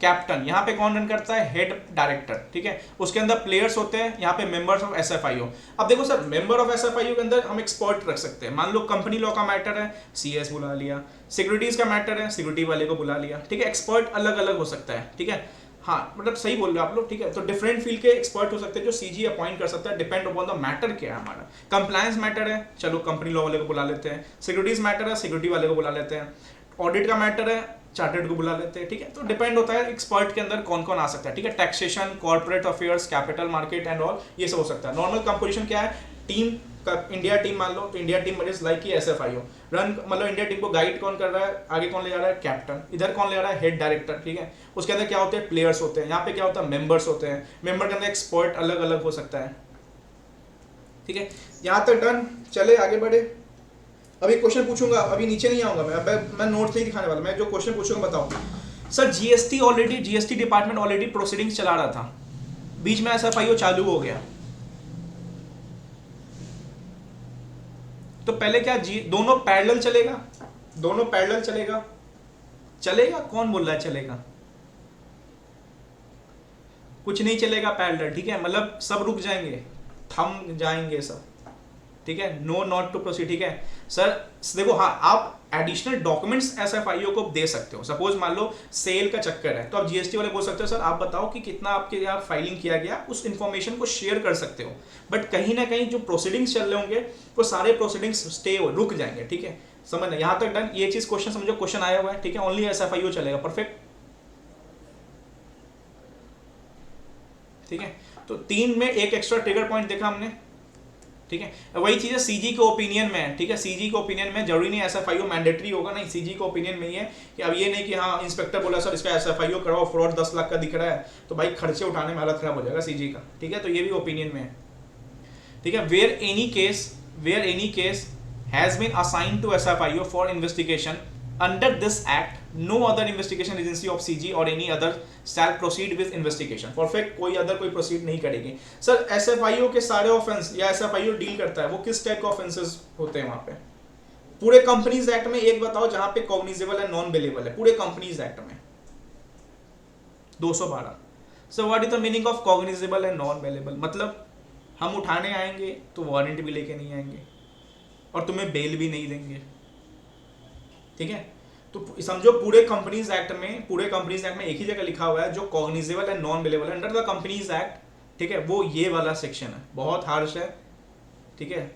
कैप्टन। यहाँ पे कौन रन करता है? हेड डायरेक्टर, ठीक है। उसके अंदर प्लेयर्स होते हैं, यहाँ पे मेंबर्स ऑफ एसएफआईओ। अब देखो सर, मेंबर ऑफ एसएफआईओ के अंदर हम एक्सपर्ट रख सकते हैं, मान लो कंपनी लॉ का मैटर है, सीएस बुला लिया, सिक्योरिटीज का मैटर है, सिक्योरिटी वाले को बुला लिया, ठीक है। एक्सपर्ट अलग अलग हो सकता है, ठीक है, हाँ मतलब सही बोल रहे हो आप लोग, ठीक है। तो डिफरेंट फील्ड के एक्सपर्ट हो सकते हैं जो सीजी अपॉइंट कर सकता है, डिपेंड अपॉन द मैटर क्या है हमारा। कंप्लायंस मैटर है, चलो कंपनी लॉ वाले को बुला लेते हैं, सिक्योरिटीज मैटर है, सिक्योरिटी वाले को बुला लेते हैं, ऑडिट का मैटर है, चार्टर्ड को बुला लेते हैं, ठीक है। तो डिपेंड होता है एक्सपर्ट के अंदर कौन कौन आ सकता है, ठीक है। Taxation, corporate affairs, capital market and all, ये सब हो सकता है। नॉर्मल कंपोजिशन क्या है, टीम का, इंडिया टीम मान लो, तो इंडिया टीम इज लाइक की एसएफआईओ रन, मतलब इंडिया टीम को गाइड कौन कर रहा है, आगे कौन ले जा रहा है, कैप्टन, इधर कौन ले जा रहा है, हेड डायरेक्टर, ठीक है। उसके अंदर क्या होते हैं, प्लेयर्स होते हैं, यहाँ पे क्या होता है, मेंबर्स होते हैं, मेंबर के अंदर एक्सपर्ट अलग अलग हो सकता है, ठीक है। यहाँ तक डन, चले आगे बढ़े। अभी क्वेश्चन पूछूंगा, अभी नीचे नहीं आऊंगा मैं नोट्स नहीं दिखाने वाला, मैं जो क्वेश्चन पूछूंगा बताओ। Sir GST department already proceedings चला रहा था, बीच में एसएफआईओ चालू हो गया, तो पहले क्या दोनों पैरेलल चलेगा, दोनों पैरेलल चलेगा, चलेगा, कौन बोल रहा है चलेगा? कुछ नहीं चलेगा पैरेलल, ठीक है, मतलब सब रुक जाएंगे, थम जाएंगे सब, ठीक है, नो नॉट टू प्रोसीड, ठीक है सर। देखो हाँ, आप एडिशनल डॉक्यूमेंट्स एसएफआईओ को दे सकते हो। सपोज मान लो सेल का चक्कर है, तो आप जीएसटी वाले बोल सकते हो सर आप बताओ कि कितना आपके यहाँ फाइलिंग किया गया, उस इंफॉर्मेशन को शेयर कर सकते हो। बट कहीं ना कहीं जो प्रोसीडिंग्स चल रहे होंगे वो सारे प्रोसीडिंग्स स्टे रुक जाएंगे, ठीक है, समझना यहाँ तक डन। ये चीज क्वेश्चन समझो, क्वेश्चन आया हुआ है, ठीक है, ओनली एसएफआईओ चलेगा, परफेक्ट, ठीक है। तो 3 में एक एक्स्ट्रा ट्रिगर पॉइंट देखा हमने, ठीक है। वही चीज है सीजी के ओपिनियन में, ठीक है, सीजी के ओपिनियन में जरूरी नहीं एसएफआईओ मैंडेटरी होगा, नहीं, सीजी के ओपिनियन में ही है कि अब ये नहीं कि हाँ इंस्पेक्टर बोला सर इसका एसएफआईओ कराओ, फ्रॉड 10 लाख का दिख रहा है, तो भाई खर्चे उठाने में हालत खराब हो जाएगा सीजी का, ठीक है, तो ये भी ओपिनियन में है, ठीक है। Where any case has been assigned to SFIO for investigation under this act, no other investigation agency of CG or any other shall proceed with investigation, perfect, कोई अदर कोई प्रोसीड नहीं करेगी। सर एसएफआईओ के सारे offence या SFIO deal करता है वो किस टाइप के ऑफेंसेस होते हैं वहां पे? पूरे कंपनीज एक्ट में एक बताओ जहां पे कॉग्निजेबल है, नॉन बेलेबल है, पूरे कंपनीज एक्ट में 212। So what is the meaning of cognizable and non bailable? मतलब हम उठाने आएंगे तो वारंट भी लेके नहीं आएंगे और तुम्हें बेल भी नहीं देंगे, ठीक है। तो समझो पूरे कंपनीज एक्ट में एक ही जगह लिखा हुआ है जो cognizable and non bailable under the companies act, ठीक है, वो ये वाला सेक्शन है, बहुत हार्श है, ठीक है,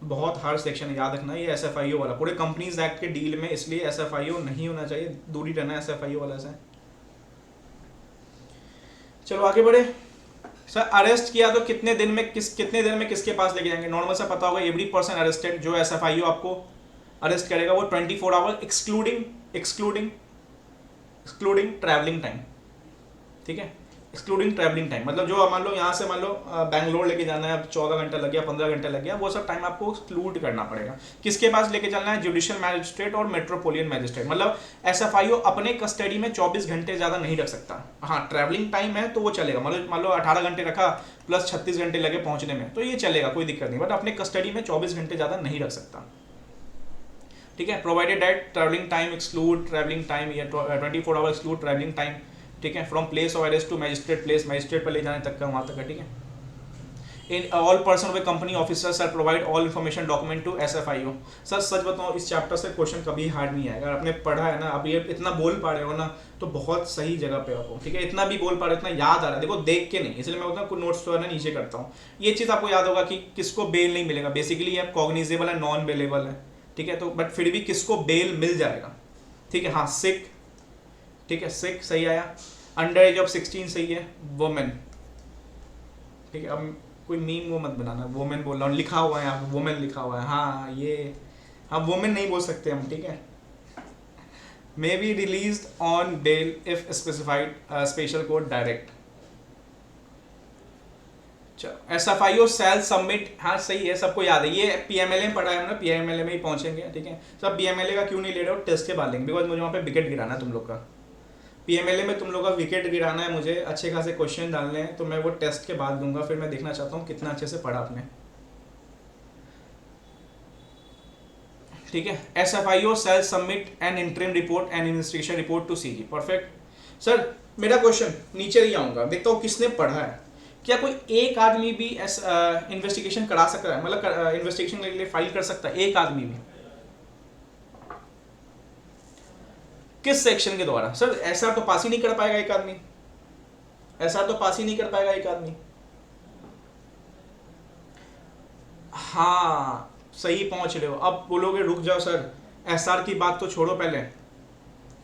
बहुत हार्श सेक्शन है, याद रखना ये एसएफआईओ वाला पूरे कंपनीज एक्ट के डील में, इसलिए एसएफआईओ नहीं होना चाहिए, दूरी रहना एसएफआईओ वाला से। चलो आगे बढ़े। सर अरेस्ट किया तो कितने दिन में किसके पास लेके जाएंगे? नॉर्मल सा पता होगा, एवरी पर्सन अरेस्टेड जो एसएफआईओ आपको अरेस्ट करेगा वो 24 आवर एक्सक्लूडिंग ट्रैवलिंग टाइम, ठीक है, एक्सक्लूडिंग ट्रैवलिंग टाइम, मतलब जो मान लो यहाँ से मान लो बैंगलोर लेके जाना है, 14 घंटा लग गया, 15 घंटा लग गया, वो सब टाइम आपको एक्सक्लूड करना पड़ेगा। किसके पास लेके चलना है? जुडिशियल मैजिस्ट्रेट और मेट्रोपोलियन मैजिस्ट्रेट, मतलब एसएफआईओ अपने कस्टडी में 24 घंटे ज़्यादा नहीं रख सकता। हाँ ट्रैवलिंग टाइम है तो वो चलेगा, मतलब मान लो 18 घंटे रखा प्लस 36 घंटे लगे पहुँचने में, तो ये चलेगा, कोई दिक्कत नहीं, बट अपने कस्टडी में 24 घंटे ज़्यादा नहीं रख सकता, ठीक है। Provided that travelling time exclude travelling time या 24 आवर एक्सक्लूड ट्रैवलिंग टाइम, ठीक है, from place of arrest to magistrate place, magistrate पर ले जाने तक का वहाँ तक है, ठीक है। In all person of a company officers are provide all information document to SFIO. Sir सच बताओ इस चैप्टर से क्वेश्चन कभी हार्ड नहीं आएगा, अगर आपने पढ़ा है ना, अब ये इतना बोल पा रहे हो ना तो बहुत सही जगह पे आपको, ठीक है, इतना भी बोल पा रहे, इतना याद आ रहा है, देखो देख के नहीं, इसलिए मैं बोलता हूँ कुछ नोट्स तो है ना नीचे करता हूँ। ये चीज़ आपको याद होगा कि किसको बेल नहीं मिलेगा, बेसिकली ये कॉग्निजेबल है, नॉन बेलेबल है, ठीक है, तो बट फिर भी किसको बेल मिल जाएगा, ठीक है। हाँ सिक, ठीक है, सिक सही आया, अंडर एज ऑफ 16 सही है, वुमेन, ठीक है, अब कोई मीम वो मत बनाना, वुमेन बोल रहा हूँ, लिखा हुआ है यहाँ पे वुमेन लिखा हुआ है, हाँ ये, हाँ वुमेन नहीं बोल सकते हम, ठीक है। May be release on bail if specified special code direct. SFIO shall submit, हाँ सही है, सबको याद है, ये पीएमएलए में पढ़ा है हमने, पीएमएलए में ही पहुंचेंगे, ठीक है। सब पीएमएलए का क्यों नहीं ले रहे हो, टेस्ट के बाद लेंगे, बिकॉज मुझे वहाँ पे विकेट गिराना है तुम लोग का, पीएमएलए में तुम लोग का विकेट गिराना है, मुझे अच्छे खासे क्वेश्चन डालने हैं, तो मैं वो टेस्ट के बाद दूंगा, फिर मैं देखना चाहता हूँ कितना अच्छे से पढ़ा आपने, ठीक है। SFIO shall submit an interim report and investigation report to CG, perfect. Sir मेरा क्वेश्चन नीचे ही आऊँगा, देखता हूँ किसने पढ़ा है, क्या कोई एक आदमी भी इन्वेस्टिगेशन करा सकता है, मतलब इन्वेस्टिगेशन के लिए फाइल कर सकता है एक आदमी भी? किस सेक्शन के द्वारा? सर ऐसा तो पास ही नहीं कर पाएगा एक आदमी, ऐसा तो पास ही नहीं कर पाएगा एक आदमी। हाँ सही पहुंच रहे हो, अब बोलोगे रुक जाओ सर, एसआर की बात तो छोड़ो, पहले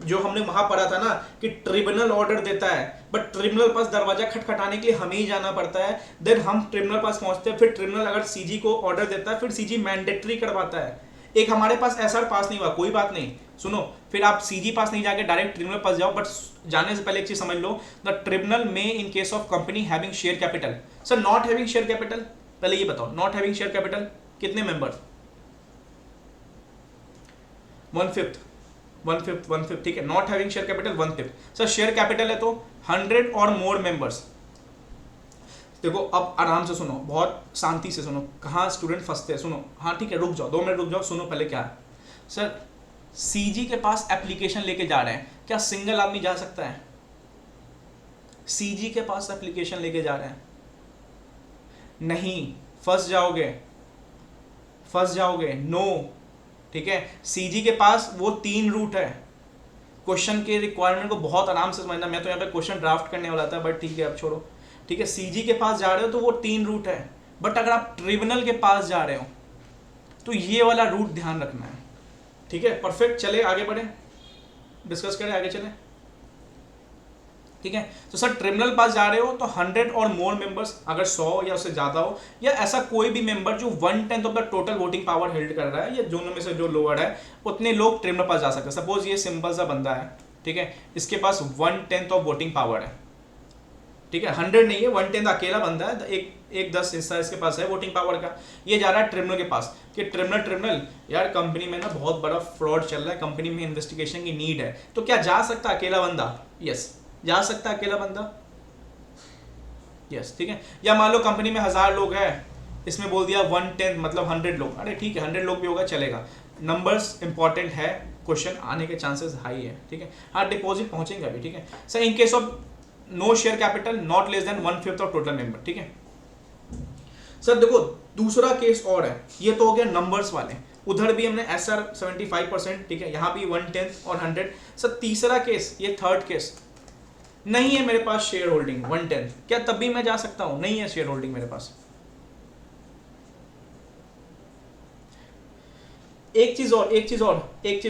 जो हमने वहां पढ़ा था ना कि ट्रिब्यूनल ऑर्डर देता है, बट ट्रिब्यूनल पास दरवाजा खटखटाने के लिए हमें ही जाना पड़ता है, देन हम ट्रिब्यूनल पास पहुंचते हैं, फिर ट्रिब्यूनल अगर सीजी को ऑर्डर देता है फिर सीजी मैंडेटरी करवाता है। एक हमारे पास एसआर पास नहीं हुआ, कोई बात नहीं, सुनो, फिर आप सीजी पास नहीं जाके डायरेक्ट ट्रिब्यूनल पास जाओ, बट जाने से पहले एक चीज समझ लो, द ट्रिब्यूनल में इन case of company having share capital. Sir not having share capital, पहले ये बताओ, नॉट हैविंग शेयर कैपिटल कितने मेंबर्स? 1/5, ठीक है, not having share capital 1/5। Sir share capital है तो 100 और मोर मेंबर्स। देखो अब आराम से सुनो, बहुत शांति से सुनो, कहाँ स्टूडेंट फंसते हैं, सुनो, हाँ ठीक है, रुक जाओ 2 मिनट रुक जाओ, सुनो पहले क्या है। सर सीजी के पास एप्लीकेशन लेके जा रहे हैं, क्या सिंगल आदमी जा सकता है? सीजी के पास एप्लीकेशन लेके जा रहे हैं? नहीं, फंस जाओगे, नो। ठीक है, सीजी के पास वो 3 रूट है। क्वेश्चन के रिक्वायरमेंट को बहुत आराम से समझना, मैं तो यहाँ पे क्वेश्चन ड्राफ्ट करने वाला था, बट ठीक है अब छोड़ो। ठीक है, सीजी के पास जा रहे हो तो वो 3 रूट है, बट अगर आप ट्रिब्यूनल के पास जा रहे हो तो ये वाला रूट ध्यान रखना है। ठीक है, परफेक्ट। चले आगे बढ़े, डिस्कस करें, आगे चलें। ठीक है, तो सर ट्रिब्यूनल पास जा रहे हो तो 100 और मोर मेंबर्स, अगर 100 या उससे ज़्यादा हो, या ऐसा कोई भी मेंबर जो 1/10 of the total voting power hold कर रहा है, या दोनों में से जो लोअर है, उतने लोग ट्रिब्यूनल पास जा सकते हैं। सपोज ये सिंपल सा बंदा है, ठीक है, इसके पास 1/10 ऑफ वोटिंग पावर है। ठीक है, 100 नहीं है, 1/10 अकेला बंदा है, एक 10 हिस्सा इसके पास है वोटिंग पावर का। ये जा रहा है ट्रिब्यूनल के पास कि ट्रिब्यूनल यार कंपनी में ना बहुत बड़ा फ्रॉड चल रहा है, कंपनी में इन्वेस्टिगेशन की नीड है। तो क्या जा सकता अकेला बंदा? यस, जा सकता अकेला बंदा, यस। ठीक है, या मान लो कंपनी में 1000 लोग हैं, इसमें बोल दिया 1/10 मतलब 100 लोग। अरे ठीक है, 100 लोग भी होगा, चलेगा। नंबर्स इंपॉर्टेंट है, क्वेश्चन आने के चांसेस हाई है। ठीक है, हाँ डिपॉजिट पहुंचेंगे अभी। ठीक है sir, in case of no share capital not less than 1/5 of total member. ठीक है सर, देखो दूसरा केस और है, ये तो हो गया नंबर्स वाले, उधर भी हमने SR 75%, ठीक है, यहाँ भी 1/10 और 100। सर तीसरा केस, ये थर्ड केस, नहीं है मेरे पास शेयर होल्डिंग 1/10, क्या तब भी मैं जा सकता हूं? नहीं है शेयर होल्डिंग मेरे पास। एक चीज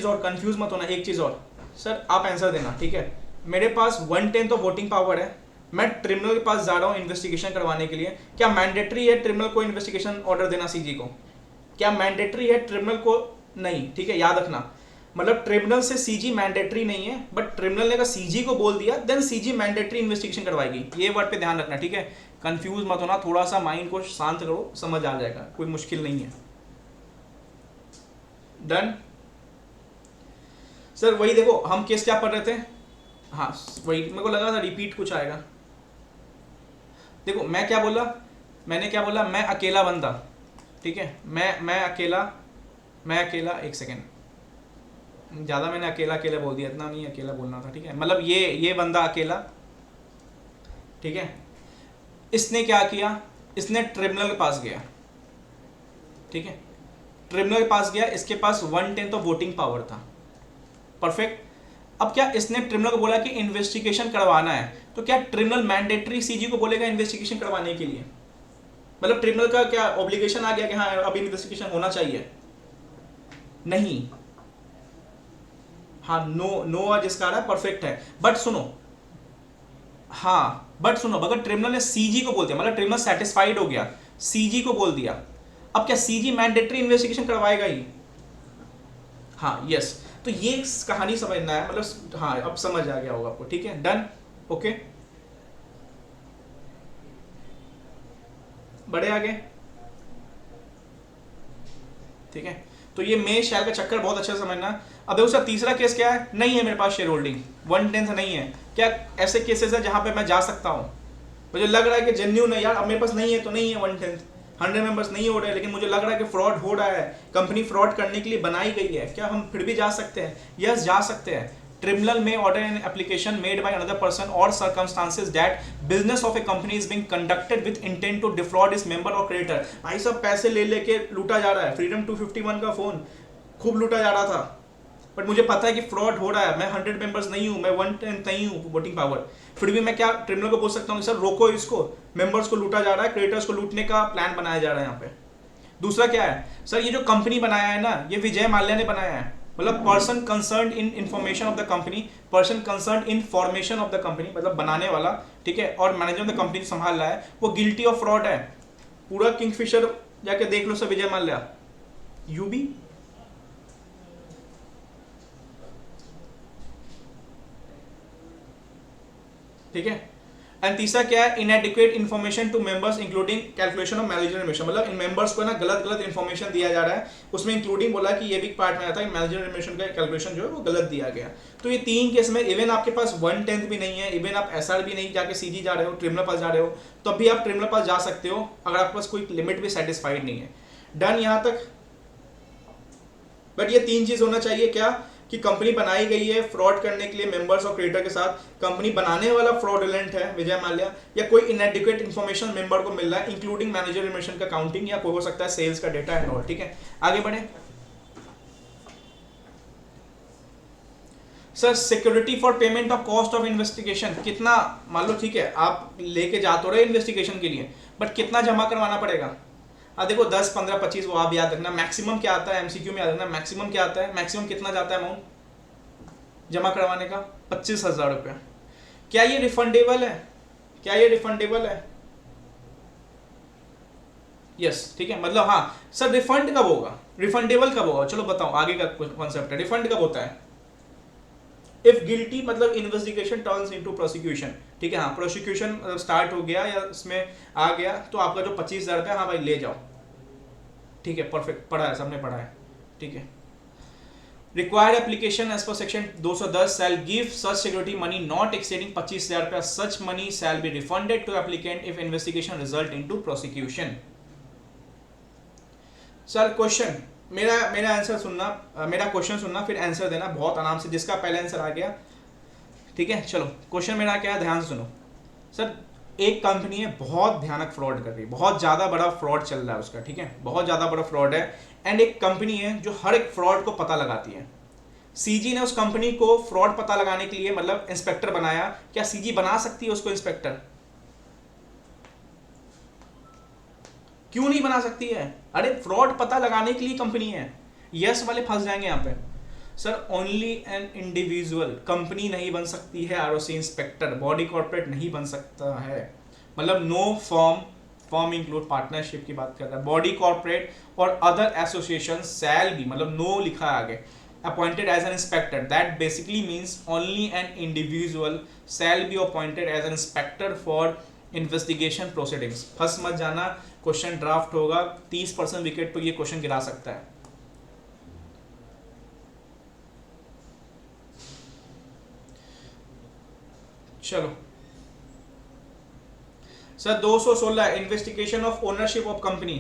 और कंफ्यूज मत होना, एक चीज और। सर आप आंसर देना, ठीक है, मेरे पास 1/10 ऑफ वोटिंग पावर है, मैं ट्रिब्यूनल के पास जा रहा हूं इन्वेस्टिगेशन करवाने के लिए, क्या मैंडेटरी है ट्रिब्यूनल को इन्वेस्टिगेशन ऑर्डर देना सीजी को? क्या मैंडेटरी है ट्रिब्यूनल को? नहीं। ठीक है, याद रखना, मतलब ट्रिब्यूनल से सीजी मैंडेटरी नहीं है, बट ट्रिब्यूनल ने अगर सीजी को बोल दिया देन सीजी मैंडेटरी इन्वेस्टिगेशन करवाएगी। ये वर्ड पे ध्यान रखना, ठीक है, कंफ्यूज मत होना, थोड़ा सा माइंड को शांत करो, समझ आ जाएगा, कोई मुश्किल नहीं है। डन सर, वही देखो हम केस क्या पढ़ रहे थे, हाँ वही मेरे को लगा था रिपीट कुछ आएगा। देखो मैं क्या बोला, मैंने क्या बोला, मैं अकेला बंदा, ठीक है, मैं अकेला, एक सेकेंड, ज़्यादा मैंने अकेला बोल दिया, इतना नहीं अकेला बोलना था। ठीक है, मतलब ये बंदा अकेला, ठीक है, इसने क्या किया, इसने ट्रिब्यूनल के पास गया, ठीक है, ट्रिब्यूनल के पास गया, इसके पास 1/10 ऑफ वोटिंग पावर था, परफेक्ट। अब क्या इसने ट्रिब्यूनल को बोला कि इन्वेस्टिगेशन करवाना है, तो क्या ट्रिब्यूनल मैंडेटरी सीजी को बोलेगा इन्वेस्टिगेशन करवाने के लिए? मतलब ट्रिब्यूनल का क्या ऑब्लिगेशन आ गया कि हाँ अब इन्वेस्टिगेशन होना चाहिए? नहीं, हाँ नो आज इसका आ रहा है, परफेक्ट है, बट सुनो, हाँ बट सुनो, अगर ट्रिब्यूनल ने सीजी को बोल दिया, मतलब ट्रिब्यूनल सेटिस्फाइड हो गया, सीजी को बोल दिया, अब क्या सीजी मैंडेटरी इन्वेस्टिगेशन करवाएगा ही? हाँ यस, तो ये कहानी समझना है, मतलब हाँ अब समझ आ गया होगा आपको। ठीक है, डन, ओके, बड़े आगे। ठीक है, तो ये मे शेयर का चक्कर बहुत अच्छे से समझना। अब देखो सर तीसरा केस क्या है, नहीं है मेरे पास शेयर होल्डिंग 1/10 नहीं है, क्या ऐसे केसेस है जहां पे मैं जा सकता हूं, मुझे लग रहा है कि जेन्युइन है यार, अब मेरे पास नहीं है तो नहीं है 1/10, 100 मेंबर्स नहीं हो रहे, लेकिन मुझे लग रहा है कि फ्रॉड हो रहा है, कंपनी फ्रॉड करने के लिए बनाई गई है, क्या हम फिर भी जा सकते हैं? यस जा सकते हैं। ट्रिब्यूनल में order an application made by another person और circumstances that business of a company is being conducted with intent to defraud इस मेंबर और क्रेडिटर। भाई सब पैसे ले लेके लूटा जा रहा है, फ्रीडम 251 का फोन खूब लूटा जा रहा था, बट मुझे पता है कि फ्रॉड हो रहा है, मैं 100 मेंबर्स नहीं हूँ, मैं 1/10 नहीं हूँ वोटिंग पावर, फिर भी मैं क्या ट्रिब्यूनल को बोल सकता हूँ सर रोको इसको, मेंबर्स को लूटा जा रहा है, क्रेडिटर्स को लूटने का प्लान बनाया जा रहा है यहाँ पे। दूसरा क्या है सर, ये जो कंपनी बनाया है ना, ये विजय माल्या ने बनाया है, मतलब person concern in information of the company, person concern in formation of the company, मतलब बनाने वाला, ठीक है, और मैनेजर ऑफ द कंपनी संभाल रहा है, वो गिल्टी ऑफ फ्रॉड है। पूरा किंगफिशर जाके देख लो सर, विजय माल्या, यूबी, ठीक है। एंड तीसरा क्या है, inadequate information to members including calculation of manager remuneration, मतलब इन मेंबर्स को ना गलत इन्फॉर्मेशन दिया जा रहा है, उसमें इंक्लूडिंग बोला कि ये भी पार्ट में आता है मैनेजर रिम्यूनरेशन का कैलकुलेशन जो है वो गलत दिया गया। तो ये 3 केस में इवन आपके पास 1/10 भी नहीं है, इवन आप SR भी नहीं जाके सीजी जा रहे हो, ट्रिब्यूनल पास जा रहे हो, तब भी आप ट्रिब्यूनल पास जा सकते हो अगर आपके पास कोई लिमिट भी सेटिस्फाइड नहीं है। डन यहाँ तक, बट ये 3 चीज होना चाहिए, क्या कि कंपनी बनाई गई है फ्रॉड करने के लिए मेंबर्स और क्रिएटर के साथ, कंपनी बनाने वाला फ्रॉडुलेंट है विजय माल्या, या कोई इनएडिक्वेट इन्फॉर्मेशन मेंबर को मिल रहा है इंक्लूडिंग मैनेजर इन्फॉर्मेशन का काउंटिंग, या कोई हो सकता है सेल्स का डेटा एंड ऑल। ठीक है, आगे बढ़े sir. Security for payment of cost of investigation, कितना मान लो ठीक है आप लेके जा तो रहे इन्वेस्टिगेशन के लिए, बट कितना जमा करवाना पड़ेगा। देखो 10, 15, 25 वो आप याद रखना। मैक्सिमम क्या आता है एमसीक्यू में याद रखना, मैक्सिमम क्या आता है, मैक्सिमम कितना जाता है अमाउंट जमा करवाने का, 25,000 रुपये। क्या ये रिफंडेबल है, क्या ये रिफंडेबल है? यस, ठीक है, मतलब हाँ सर रिफंड कब होगा, रिफंडेबल कब होगा, चलो बताओ आगे का कॉन्सेप्ट है। रिफंड कब होता है? इफ गिल्टी मतलब इन्वेस्टिगेशन टर्न्स इनटू प्रोसिक्यूशन। ठीक है, हाँ प्रोसिक्यूशन स्टार्ट हो गया या उसमें आ गया तो आपका जो 25,000 रुपया, हाँ भाई ले जाओ। ठीक है, परफेक्ट, पढ़ा है, सबने पढ़ा है। ठीक है, required application as per section 210 shall give such security money not exceeding 25,000 रुपया, such money shall be refunded to applicant if investigation result into prosecution. Sir question, मेरा आंसर सुनना, मेरा क्वेश्चन सुनना फिर आंसर देना बहुत आराम से, जिसका पहले आंसर आ गया। ठीक है, चलो क्वेश्चन मेरा क्या है, ध्यान से सुनो। सर एक कंपनी है बहुत भयानक फ्रॉड कर रही है, बहुत ज़्यादा बड़ा फ्रॉड चल रहा है उसका, ठीक है, बहुत ज़्यादा बड़ा फ्रॉड है। एंड एक कंपनी है जो हर एक फ्रॉड को पता लगाती है। सीजी ने उस कंपनी को फ्रॉड पता लगाने के लिए मतलब इंस्पेक्टर बनाया। क्या सीजी बना सकती है उसको इंस्पेक्टर? क्यों नहीं बना सकती है? अरे फ्रॉड पता लगाने के लिए कंपनी है। यस वाले फंस जाएंगे यहाँ पे। Sir only an individual, company नहीं बन सकती है आरओसी इंस्पेक्टर, बॉडी कॉर्पोरेट नहीं बन सकता है, मतलब नो फॉर्म इंक्लूड पार्टनरशिप की बात कर रहा है, बॉडी कॉर्पोरेट और अदर एसोसिएशन शैल बी, मतलब नो लिखा है आगे, appointed as an inspector. That basically means only an individual shall be appointed as an inspector for investigation proceedings. फंस मत जाना, क्वेश्चन ड्राफ्ट होगा, 30% विकेट पर ये क्वेश्चन गिरा सकता है। चलो sir 216 investigation of ownership of company.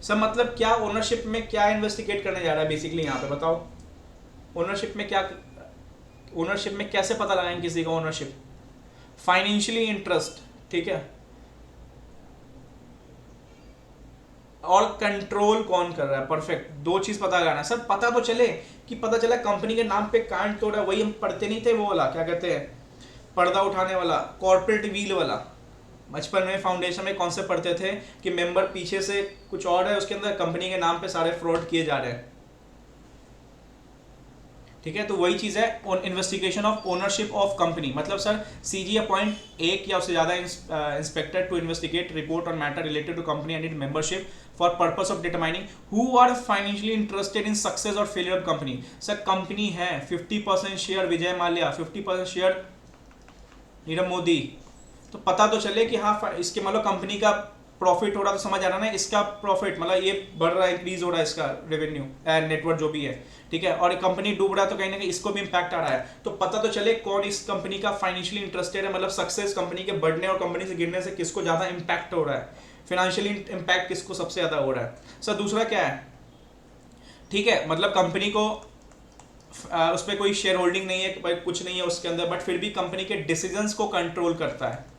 Sir मतलब क्या ओनरशिप में क्या इन्वेस्टिगेट करने जा रहा है बेसिकली यहाँ पे बताओ। ओनरशिप में क्या, ओनरशिप में कैसे पता लगाएंगे किसी का ओनरशिप? फाइनेंशियली इंटरेस्ट, ठीक है, और कंट्रोल कौन कर रहा है, परफेक्ट, दो चीज पता लगाना। सर पता तो चले कि पता चला कंपनी के नाम पे कांड तोड़ा, वही हम पढ़ते नहीं थे वो वाला, क्या कहते हैं, पर्दा उठाने वाला, कॉर्पोरेट व्हील वाला। बचपन में फाउंडेशन में कॉन्सेप्ट पढ़ते थे कि मेंबर पीछे से कुछ और है, उसके अंदर कंपनी के नाम पे सारे फ्रॉड किए जा रहे हैं। ठीक है, तो वही चीज है investigation of ownership of company. मतलब सर सीजी अपॉइंट एक या उससे ज्यादा inspector to investigate report on matter related to company and it membership for purpose of determining who are financially interested in success और failure of company. Sir company है 50% share Vijay Mallya, 50% share Nirav Modi, तो पता तो चले कि हाँ इसके मतलब कंपनी का प्रॉफिट हो रहा, तो समझ आ रहा ना, इसका प्रॉफिट मतलब ये बढ़ रहा है, इंक्रीज हो रहा है इसका रेवेन्यू नेटवर्क जो भी है, ठीक है, और कंपनी डूब रहा है तो कहीं ना कहीं इसको भी इंपैक्ट आ रहा है। तो पता तो चले कौन इस कंपनी का फाइनेंशियली इंटरेस्टेड है, मतलब सक्सेस कंपनी के बढ़ने और कंपनी से गिरने से किसको ज्यादा इंपैक्ट हो रहा है, फाइनेंशियली इंपैक्ट किसको सबसे ज्यादा हो रहा है। सर दूसरा क्या है, ठीक है, मतलब कंपनी को उस पर कोई शेयर होल्डिंग नहीं है, भाई कुछ नहीं है उसके अंदर, बट फिर भी कंपनी के डिसीजंस को कंट्रोल करता है।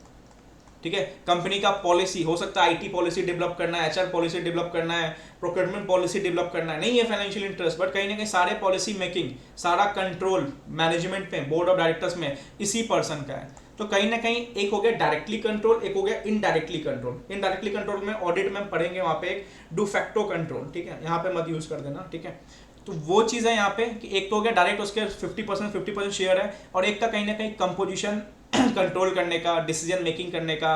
ठीक है, कंपनी का पॉलिसी हो सकता है, आईटी पॉलिसी डेवलप करना है, एचआर पॉलिसी डेवलप करना है, प्रोक्योरमेंट पॉलिसी डेवलप करना है, नहीं है फाइनेंशियल इंटरेस्ट, बट कहीं ना कहीं सारे पॉलिसी मेकिंग, सारा कंट्रोल मैनेजमेंट में, बोर्ड ऑफ डायरेक्टर्स में इसी पर्सन का है। तो कहीं ना कहीं एक हो गया डायरेक्टली कंट्रोल, एक हो गया इनडायरेक्टली कंट्रोल। इनडायरेक्टली कंट्रोल में ऑडिट में पढ़ेंगे वहां पे एक डू फैक्टो कंट्रोल, ठीक है, यहाँ पे मत यूज कर देना, ठीक है। तो वो चीज़ है यहाँ पे कि एक तो हो गया डायरेक्ट उसके 50% शेयर है, और एक का कहीं ना कहीं कंपोजिशन कंट्रोल करने का, डिसीजन मेकिंग करने का,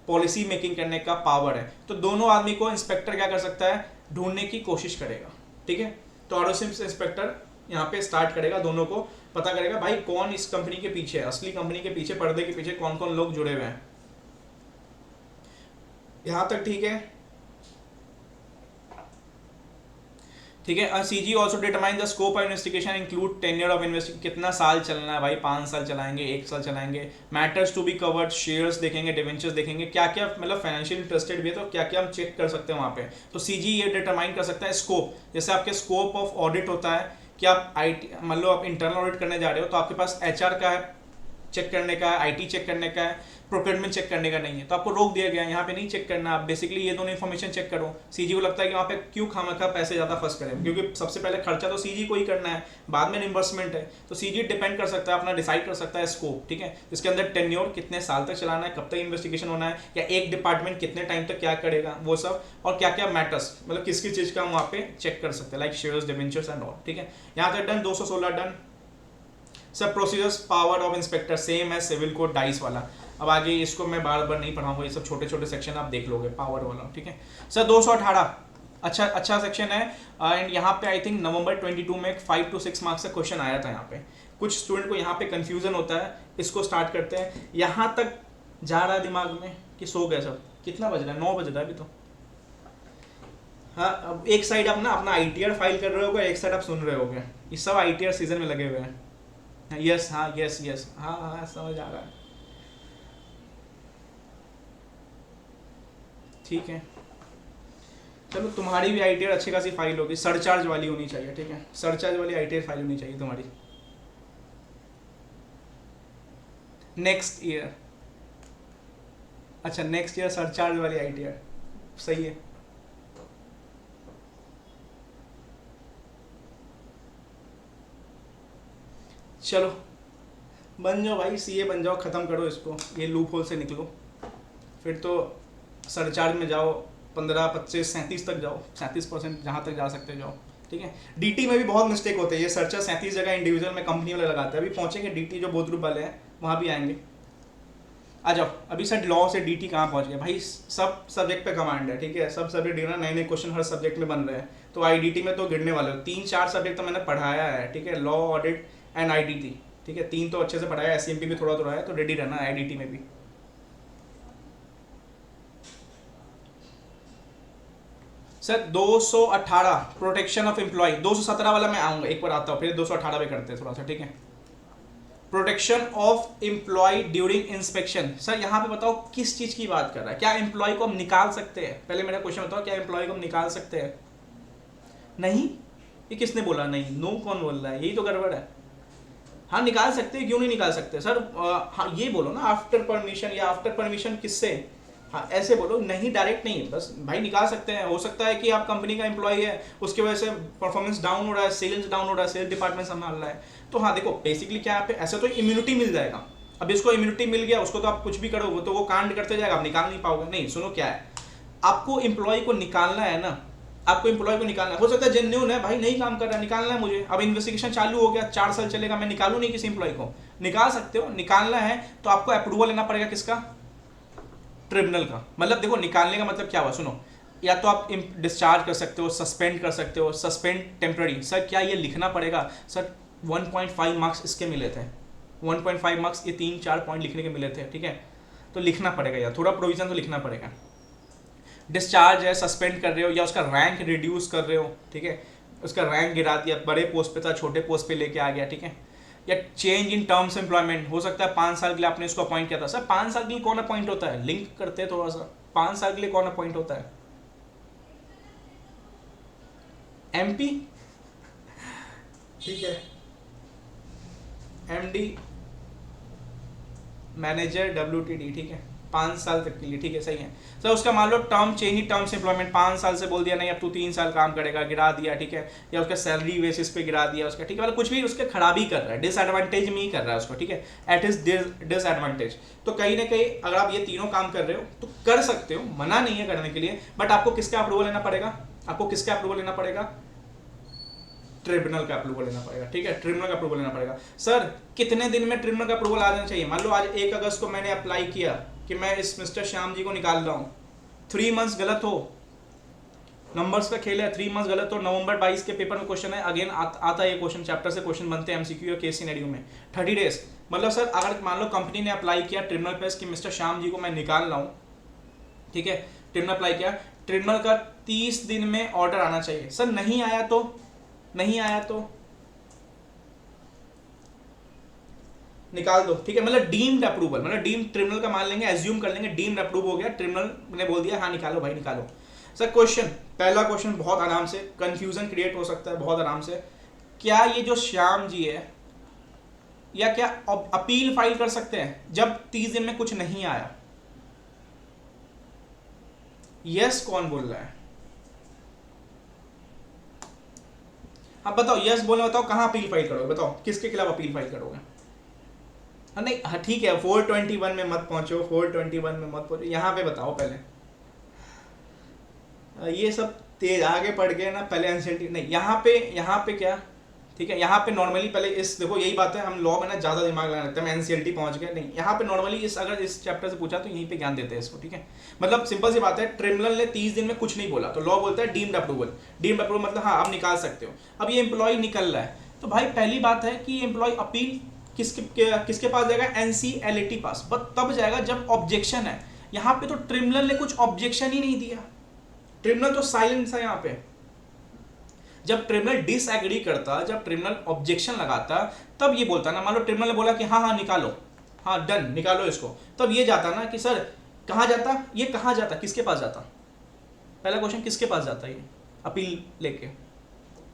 पॉलिसी मेकिंग करने का पावर है। तो दोनों आदमी को इंस्पेक्टर क्या कर सकता है, ढूंढने की कोशिश करेगा, ठीक है। तो आरओसी इंस्पेक्टर यहाँ पे स्टार्ट करेगा, दोनों को पता करेगा भाई कौन इस कंपनी के पीछे है, असली कंपनी के पीछे, पर्दे के पीछे कौन कौन लोग जुड़े हुए हैं। यहां तक ठीक है, ठीक है। CG also determine the scope of investigation include tenure of investigation, कितना साल चलना है भाई, 5 साल चलाएंगे, 1 साल चलाएंगे, matters to be covered, shares देखेंगे, डिवेंचर्स देखेंगे, क्या क्या मतलब फाइनेंशियल इंटरेस्टेड भी है तो क्या क्या हम चेक कर सकते हैं वहाँ पे। तो सीजी ये डिटरमाइन कर सकता है स्कोप, जैसे आपके स्कोप ऑफ ऑडिट होता है कि आप IT मान लो आप इंटरनल ऑडिट करने जा रहे हो तो आपके पास HR का है चेक करने का है, IT चेक करने का है, प्रोक्योरमेंट चेक करने का नहीं है, तो आपको रोक दिया गया है, यहाँ पे नहीं चेक करना, आप बेसिकली ये दोनों इन्फॉर्मेशन चेक करो। सीजी को लगता है कि वहाँ पे क्यों खामखा पैसे ज़्यादा फंस करें, क्योंकि सबसे पहले खर्चा तो सीजी को ही करना है, बाद में रिम्बर्समेंट है, तो सीजी डिपेंड कर सकता है, अपना डिसाइड कर सकता है स्कोप, ठीक है, इसके अंदर टेन्योर कितने साल तक चलाना है, कब तक इन्वेस्टिगेशन होना है, या एक डिपार्टमेंट कितने टाइम तक क्या करेगा, वो सब, और क्या क्या मैटर्स, मतलब किस किस चीज़ का हम वहाँ पे चेक कर सकते हैं, like shares, debentures and all, ठीक है। यहाँ तक डन, 216 डन। सब procedures power of inspector same है सिविल कोड डाइस वाला। अब आगे इसको मैं बार बार नहीं पढ़ाऊंगा, ये सब छोटे छोटे सेक्शन आप देख लोगे पावर वाला, ठीक है सर। 218 अच्छा सेक्शन है, एंड यहाँ पे आई थिंक नवंबर 22 में 5 to 6 मार्क्स का क्वेश्चन आया था यहाँ पे। कुछ स्टूडेंट को यहाँ पे कंफ्यूजन होता है, इसको स्टार्ट करते हैं। यहाँ तक जा रहा है दिमाग में कि सो गए सब, कितना बज रहा है, 9 बज रहा है अभी तो। हाँ, अब एक साइड आप ना अपना ITR फाइल कर रहे होगे, एक साइड आप सुन रहे होगे, ये सब ITR सीजन में लगे हुए हैं। यस हाँ, यस हाँ हाँ, समझ आ रहा है, ठीक है। चलो तुम्हारी भी ITR अच्छी खासी फाइल होगी, सरचार्ज वाली होनी चाहिए, ठीक है, सरचार्ज वाली ITR फाइल होनी चाहिए तुम्हारी। नेक्स्ट ईयर, अच्छा नेक्स्ट ईयर सरचार्ज वाली ITR, सही है। चलो बन जाओ भाई, CA बन जाओ, ख़त्म करो इसको, ये लूप होल से निकलो, फिर तो सरचार्ज में जाओ, 15, 25, 37 तक जाओ, 37% जहाँ तक जा सकते जाओ, ठीक है। DT में भी बहुत मिस्टेक होते हैं, ये सर्चर 37 जगह इंडिविजुअल में कंपनी वाले लगाते हैं। अभी पहुँचेंगे DT जो बोध ग्रुप वाले हैं वहाँ भी आएंगे, आ जाओ। अभी सर लॉ से DT कहाँ पहुँच गया भाई, सब सब्जेक्ट पे कमांड है, ठीक है, सब सब्जेक्ट गिरना, नए नए क्वेश्चन हर सब्जेक्ट में बन रहे हैं, तो IDT में तो गिरने वाले हो। 3-4 सब्जेक्ट तो मैंने पढ़ाया है, ठीक है, लॉ, ऑडिट एंड IDT, ठीक है, 3 तो अच्छे से पढ़ाया, SCMP भी थोड़ा थोड़ा है, तो रेडी रहना IDT में भी। सर 218 प्रोटेक्शन ऑफ एम्प्लॉय, 217 वाला मैं आऊंगा, एक बार आता हूँ, फिर 218 पे करते हैं थोड़ा सा, ठीक है। Protection of employ during inspection, sir यहाँ पे बताओ किस चीज की बात कर रहा है, क्या एम्प्लॉय को हम निकाल सकते हैं? पहले मेरा क्वेश्चन बताओ, क्या एम्प्लॉय को हम निकाल सकते हैं? नहीं, ये किसने बोला नहीं? नो कौन बोल रहा है? यही तो गड़बड़ है। हाँ निकाल सकते हैं, क्यों नहीं निकाल सकते सर? हाँ ये बोलो ना, आफ्टर परमिशन, या आफ्टर परमिशन किससे? हाँ ऐसे बोलो, नहीं डायरेक्ट नहीं, बस भाई निकाल सकते हैं। हो सकता है कि आप कंपनी का एम्प्लॉय है, उसकी वजह से परफॉर्मेंस डाउन हो रहा है, सेल्स डाउन हो रहा है, सेल्स डिपार्टमेंट संभाल रहा है, तो हाँ देखो बेसिकली क्या है, ऐसे तो इम्यूनिटी मिल जाएगा। अब इसको इम्यूनिटी मिल गया, उसको तो आप कुछ भी करो, वो तो वो कांड करते जाएगा, आप निकाल नहीं पाओगे। नहीं सुनो, क्या है, आपको एम्प्लॉय को निकालना है ना, आपको एम्प्लॉय को निकालना है। हो सकता है जेन्युइन है भाई, नहीं काम कर रहा है, निकालना है मुझे, अब इन्वेस्टिगेशन चालू हो गया, 4 साल चलेगा, मैं निकालूं नहीं किसी एम्प्लॉय को? निकाल सकते हो, निकालना है तो आपको अप्रूवल लेना पड़ेगा, किसका? ट्रिब्यूनल का। मतलब देखो निकालने का मतलब क्या हुआ, सुनो, या तो आप डिस्चार्ज कर सकते हो, सस्पेंड कर सकते हो, सस्पेंड टेम्पररी। सर क्या ये लिखना पड़ेगा? सर 1.5 मार्क्स इसके मिले थे, 1.5 मार्क्स ये 3-4 पॉइंट लिखने के मिले थे, ठीक है, तो लिखना पड़ेगा यार, थोड़ा प्रोविजन तो लिखना पड़ेगा। डिस्चार्ज है, सस्पेंड कर रहे हो, या उसका रैंक रिड्यूस कर रहे हो, ठीक है, उसका रैंक गिरा दिया, बड़े पोस्ट पे था छोटे पोस्ट पे लेके आ गया, ठीक है, या चेंज इन टर्म्स एम्प्लॉयमेंट, हो सकता है 5 साल के लिए आपने इसको अपॉइंट किया था। सर 5 साल के लिए कौन अपॉइंट होता है? लिंक करते हैं थोड़ा सा, 5 साल के लिए कौन अपॉइंट होता है? MP, ठीक है, MD, मैनेजर, WTD, ठीक है, 5 साल तक के लिए, ठीक है, सही है। सर उसका मान लो टर्म चेंज ही टर्म्स एम्प्लॉयमेंट, 5 साल से बोल दिया नहीं अब तू 3 साल काम करेगा, गिरा दिया, ठीक है, या उसका सैलरी बेसिस पे गिरा दिया उसका, ठीक है, मतलब कुछ भी उसके खराबी कर रहा है, डिसएडवांटेज में ही कर रहा है उसको, ठीक है, एट इज डिसएडवांटेज। तो कहीं ना कहीं अगर आप ये तीनों काम कर रहे हो तो कर सकते हो, मना नहीं है करने के लिए, बट आपको किसका अप्रूवल लेना पड़ेगा? आपको किसका अप्रूवल लेना पड़ेगा? ट्रिब्यूनल का अप्रूवल लेना पड़ेगा, ठीक है, ट्रिब्यूनल का अप्रूवल लेना पड़ेगा। सर कितने दिन में ट्रिब्यूनल का अप्रूवल आ जाना चाहिए? मान लो आज 1 अगस्त को मैंने अप्लाई किया कि मैं इस मिस्टर श्याम जी को निकाल रहा हूँ, 3 मंथ्स गलत हो, नंबर्स का खेल है, 3 मंथ्स गलत हो, नवंबर 22 के पेपर में क्वेश्चन है, अगेन आता है ये क्वेश्चन, चैप्टर से क्वेश्चन बनते हैं MCQ या केस सिनेरियो में, 30 डेज। मतलब सर अगर मान लो कंपनी ने अप्लाई किया ट्रिब्यूनल पे कि मिस्टर श्याम जी को मैं निकाल रहा हूँ, ठीक है, ट्रिब्यूनल अप्लाई किया, ट्रिब्यूनल का 30 दिन में ऑर्डर आना चाहिए। सर नहीं आया तो? नहीं आया तो निकाल दो, ठीक है, मतलब डीम्ड अप्रूवल, मतलब डीम्ड ट्रिब्यूनल का मान लेंगे, एज्यूम कर लेंगे डीम्ड अप्रूव हो गया, ट्रिब्यूनल ने बोल दिया हाँ निकालो भाई निकालो। सर क्वेश्चन, पहला क्वेश्चन बहुत आराम से, कंफ्यूजन क्रिएट हो सकता है बहुत आराम से, क्या ये जो श्याम जी है या क्या अपील फाइल कर सकते हैं जब 30 दिन में कुछ नहीं आया? यस कौन बोल रहा है? अब बताओ, यस बोलने बताओ कहां अपील फाइल करोगे, बताओ किसके खिलाफ अपील फाइल करोगे? हाँ नहीं, हाँ ठीक है, 421 में मत पहुंचो, 421 में मत पहुंचो, यहाँ पे बताओ पहले। ये सब तेज आगे पढ़ गए ना, पहले एनसीएलटी नहीं, यहाँ पे क्या, ठीक है, यहाँ पे नॉर्मली पहले इस देखो, यही बात है, हम लॉ में ना ज़्यादा दिमाग लगाने लगते हैं, हम एनसीएलटी पहुंच गए नहीं, यहाँ पे नॉर्मली अगर इस चैप्टर से पूछा तो यहीं पे ज्ञान देते हैं इसको, ठीक है। मतलब सिंपल सी बात है, ट्रिब्यूनल ने 30 दिन में कुछ नहीं बोला तो लॉ बोलता है डीम्ड अप्रूवल। डीम्ड अप्रूवल मतलब हाँ आप निकाल सकते हो। अब ये एम्प्लॉय निकल रहा है तो भाई पहली बात है कि एम्प्लॉय अपील किसके पास जाएगा? एनसीएलटी पास, बट तब जाएगा जब ऑब्जेक्शन है। यहाँ पे तो ट्रिब्यूनल ने कुछ ऑब्जेक्शन ही नहीं दिया, ट्रिब्यूनल तो साइलेंट था यहाँ पे। जब ट्रिब्यूनल डिसएग्री करता, जब ट्रिब्यूनल ऑब्जेक्शन लगाता, तब ये बोलता ना, मान लो ट्रिब्यूनल ने बोला कि हाँ हाँ निकालो, हाँ डन निकालो इसको, तब ये जाता ना कि सर कहाँ जाता, ये कहाँ जाता, किसके पास जाता? पहला क्वेश्चन किसके पास जाता ये अपील लेके?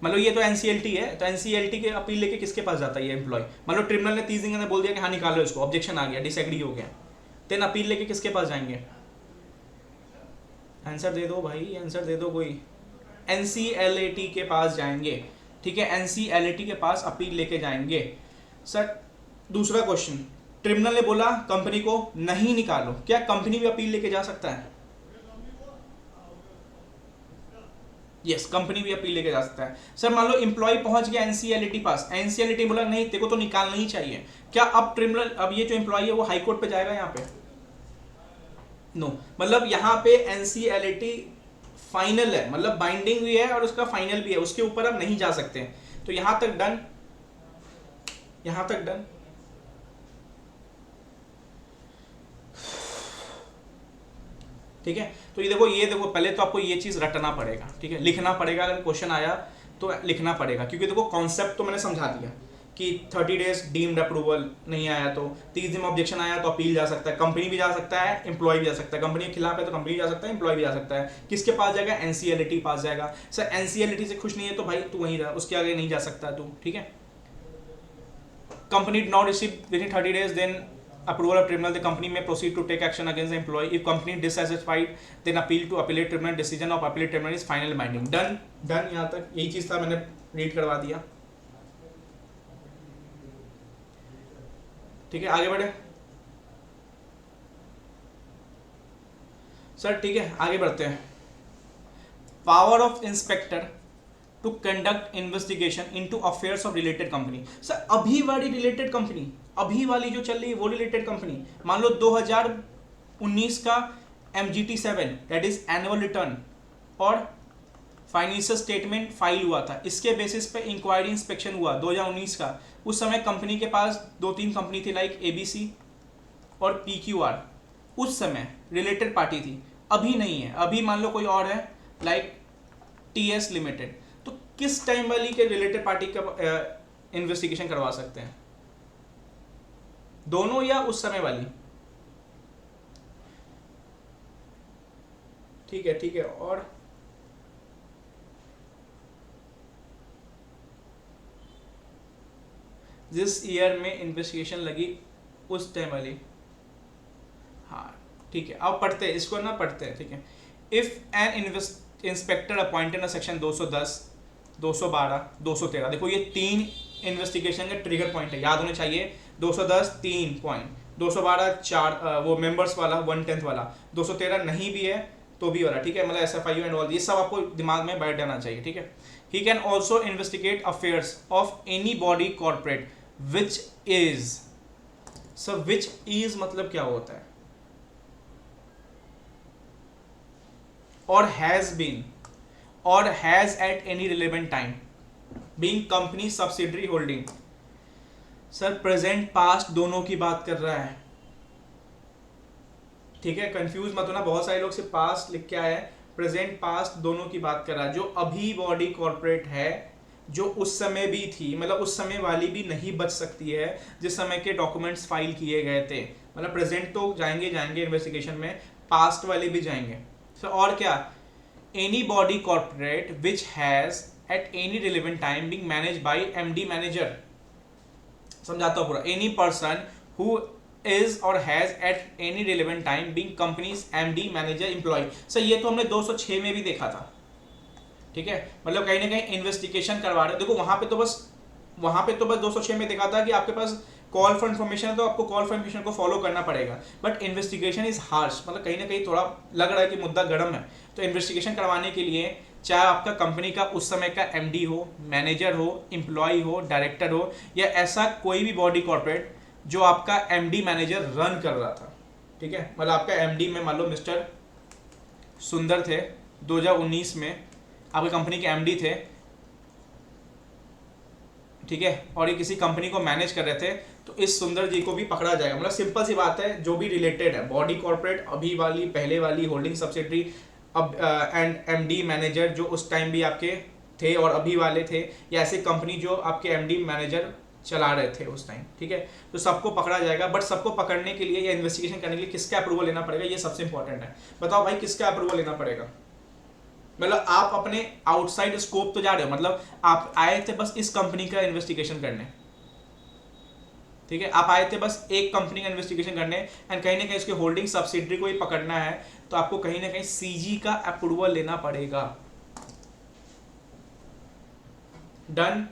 मान लो ये तो एनसीएलटी है, तो एनसीएलटी के अपील लेके किसके पास जाता है ये एम्प्लॉय? मान लो ट्रिब्यूनल ने 30 दिन में बोल दिया कि हाँ निकालो इसको, ऑब्जेक्शन आ गया, डिसएग्री हो गया, देन अपील लेके किसके पास जाएंगे? आंसर दे दो भाई, आंसर दे दो कोई। एनसीएलटी के पास जाएंगे, ठीक है, एनसीएलटी के पास अपील लेके जाएंगे। सर दूसरा क्वेश्चन, ट्रिब्यूनल ने बोला कंपनी को नहीं निकालो, क्या कंपनी भी अपील लेके जा सकता है? यस, कंपनी भी अपील लेके जा सकता है। सर मान लो एम्प्लॉय पहुंच गया एनसीएलटी पास, एनसीएलटी बोला नहीं तेरे को तो निकालना ही चाहिए, क्या अब ट्रिब्यूनल, अब ये जो एम्प्लॉय है वो हाई कोर्ट पे जाएगा यहाँ पे? नो मतलब यहाँ पे एनसीएलटी फाइनल है, मतलब बाइंडिंग भी है और उसका फाइनल भी है, उसके ऊपर अब नहीं जा सकते। तो यहां तक डन, यहां तक डन। ठीक है, तो ये देखो पहले तो आपको ये चीज रटना पड़ेगा, ठीक है, लिखना पड़ेगा, अगर क्वेश्चन आया तो लिखना पड़ेगा, क्योंकि देखो कॉन्सेप्ट तो मैंने समझा दिया कि 30 डेज डीम्ड अप्रूवल नहीं आया तो 30 दिन में ऑब्जेक्शन आया तो अपील जा सकता है, कंपनी भी जा सकता है, एम्प्लॉय भी जा सकता है, कंपनी के खिलाफ है तो कंपनी भी जा सकता है, एम्प्लॉय भी जा सकता है। किसके पास जाएगा? एनसीएलटी पास जाएगा। सर एनसीएलटी से खुश नहीं है तो भाई तू वहीं रह, उसके आगे नहीं जा सकता तू, ठीक है। Company did not receive within 30 days then approval of tribunal, the company may proceed to take action against the employee. If company dissatisfied, then appeal to appellate tribunal. Decision of appellate tribunal is final binding. Done, done। यहाँ तक यही चीज था, मैंने read करवा दिया, ठीक है, आगे बढ़े सर, ठीक है आगे बढ़ते हैं। Power of inspector to conduct investigation into affairs of related company. Sir अभी वाली रिलेटेड कंपनी, अभी वाली जो चल रही है वो रिलेटेड कंपनी, मान लो 2019 का MGT7 that is annual return और फाइनेंशियल स्टेटमेंट फाइल हुआ था, इसके बेसिस पे इंक्वायरी इंस्पेक्शन हुआ 2019 का। उस समय कंपनी के पास 2-3 कंपनी थी लाइक ABC और PQR, उस समय रिलेटेड पार्टी थी, अभी नहीं है, अभी मान लो कोई और है लाइक TS लिमिटेड। तो किस टाइम वाली के रिलेटेड पार्टी का इन्वेस्टिगेशन करवा सकते हैं? दोनों या उस समय वाली? ठीक है, ठीक है, और जिस ईयर में इन्वेस्टिगेशन लगी उस टाइम वाली, हाँ ठीक है, अब पढ़ते हैं इसको ना, पढ़ते हैं, ठीक है। इफ एन इंस्पेक्टर अपॉइंटेड ना सेक्शन 210, 212, 213, देखो ये 3 इन्वेस्टिगेशन के ट्रिगर पॉइंट है, याद होने चाहिए। 210 3 पॉइंट, 212 4 वो मेंबर्स वाला 1/10 वाला, 213 नहीं भी है तो भी हो रहा, ठीक है, मतलब SFIU एंड ऑल, ये सब आपको दिमाग में बैठ जाना चाहिए, ठीक है। He can also investigate affairs of any body corporate which is, sir which is मतलब क्या होता है? और हैज बीन और has at any relevant time being company subsidiary holding. Sir present past दोनों की बात कर रहा है, ठीक है, कंफ्यूज मत होना, बहुत सारे लोग सिर्फ पास्ट लिख के आए हैं, प्रेजेंट पास्ट दोनों की बात कर रहा है। जो अभी बॉडी कॉर्पोरेट है, जो उस समय भी थी, मतलब उस समय वाली भी नहीं बच सकती है जिस समय के डॉक्यूमेंट्स फाइल किए गए थे, मतलब प्रेजेंट तो जाएंगे इन्वेस्टिगेशन में, पास्ट वाले भी जाएंगे। सर और क्या? Any body corporate which has at any relevant time being manage by MD manager, समझाता हूँ पूरा, any person who is or has at any relevant time being company's MD manager employ. Sir ये तो हमने 206 में भी देखा था, ठीक है, मतलब कहीं ना कहीं इन्वेस्टिगेशन करवा रहे, देखो वहां पे तो बस 206 में देखा था कि आपके पास कॉल फॉर इन्फॉर्मेशन है तो आपको कॉल फॉर इन्फॉर्मेशन को फॉलो करना पड़ेगा, बट इन्वेस्टिगेशन इज हार्श, मतलब कहीं ना कहीं थोड़ा लग रहा है कि मुद्दा गर्म है। तो इन्वेस्टिगेशन करवाने के लिए चाहे आपका कंपनी का उस समय का एमडी हो, मैनेजर हो, एम्प्लॉय हो, डायरेक्टर हो, या ऐसा कोई भी बॉडी कॉर्पोरेट जो आपका एमडी मैनेजर रन कर रहा था, ठीक है, मतलब आपका एमडी में मान लो मिस्टर सुंदर थे, 2019 में आपकी कंपनी के एमडी थे, ठीक है, और ये किसी कंपनी को मैनेज कर रहे थे, तो इस सुंदर जी को भी पकड़ा जाएगा। मतलब सिंपल सी बात है, जो भी रिलेटेड है बॉडी कॉर्पोरेट, अभी वाली, पहले वाली, होल्डिंग सब्सिडरी, अब एंड एमडी मैनेजर जो उस टाइम भी आपके थे और अभी वाले थे, या ऐसी कंपनी जो आपके एमडी मैनेजर चला रहे थे उस टाइम, ठीक है, तो सबको पकड़ा जाएगा। बट सबको पकड़ने के लिए या इन्वेस्टिगेशन करने के लिए किसका अप्रूवल लेना पड़ेगा, ये सबसे इंपॉर्टेंट है। बताओ भाई, किसका अप्रूवल लेना पड़ेगा? मतलब आप अपने आउटसाइड स्कोप तो जा रहे हो, मतलब आप आए थे बस इस कंपनी का इन्वेस्टिगेशन करने, ठीक है, आप आए थे बस एक कंपनी का इन्वेस्टिगेशन करने, एंड कहीं ना कहीं उसके होल्डिंग सब्सिडरी को ही पकड़ना है, तो आपको कहीं ना कहीं सीजी का अप्रूवल लेना पड़ेगा। डन?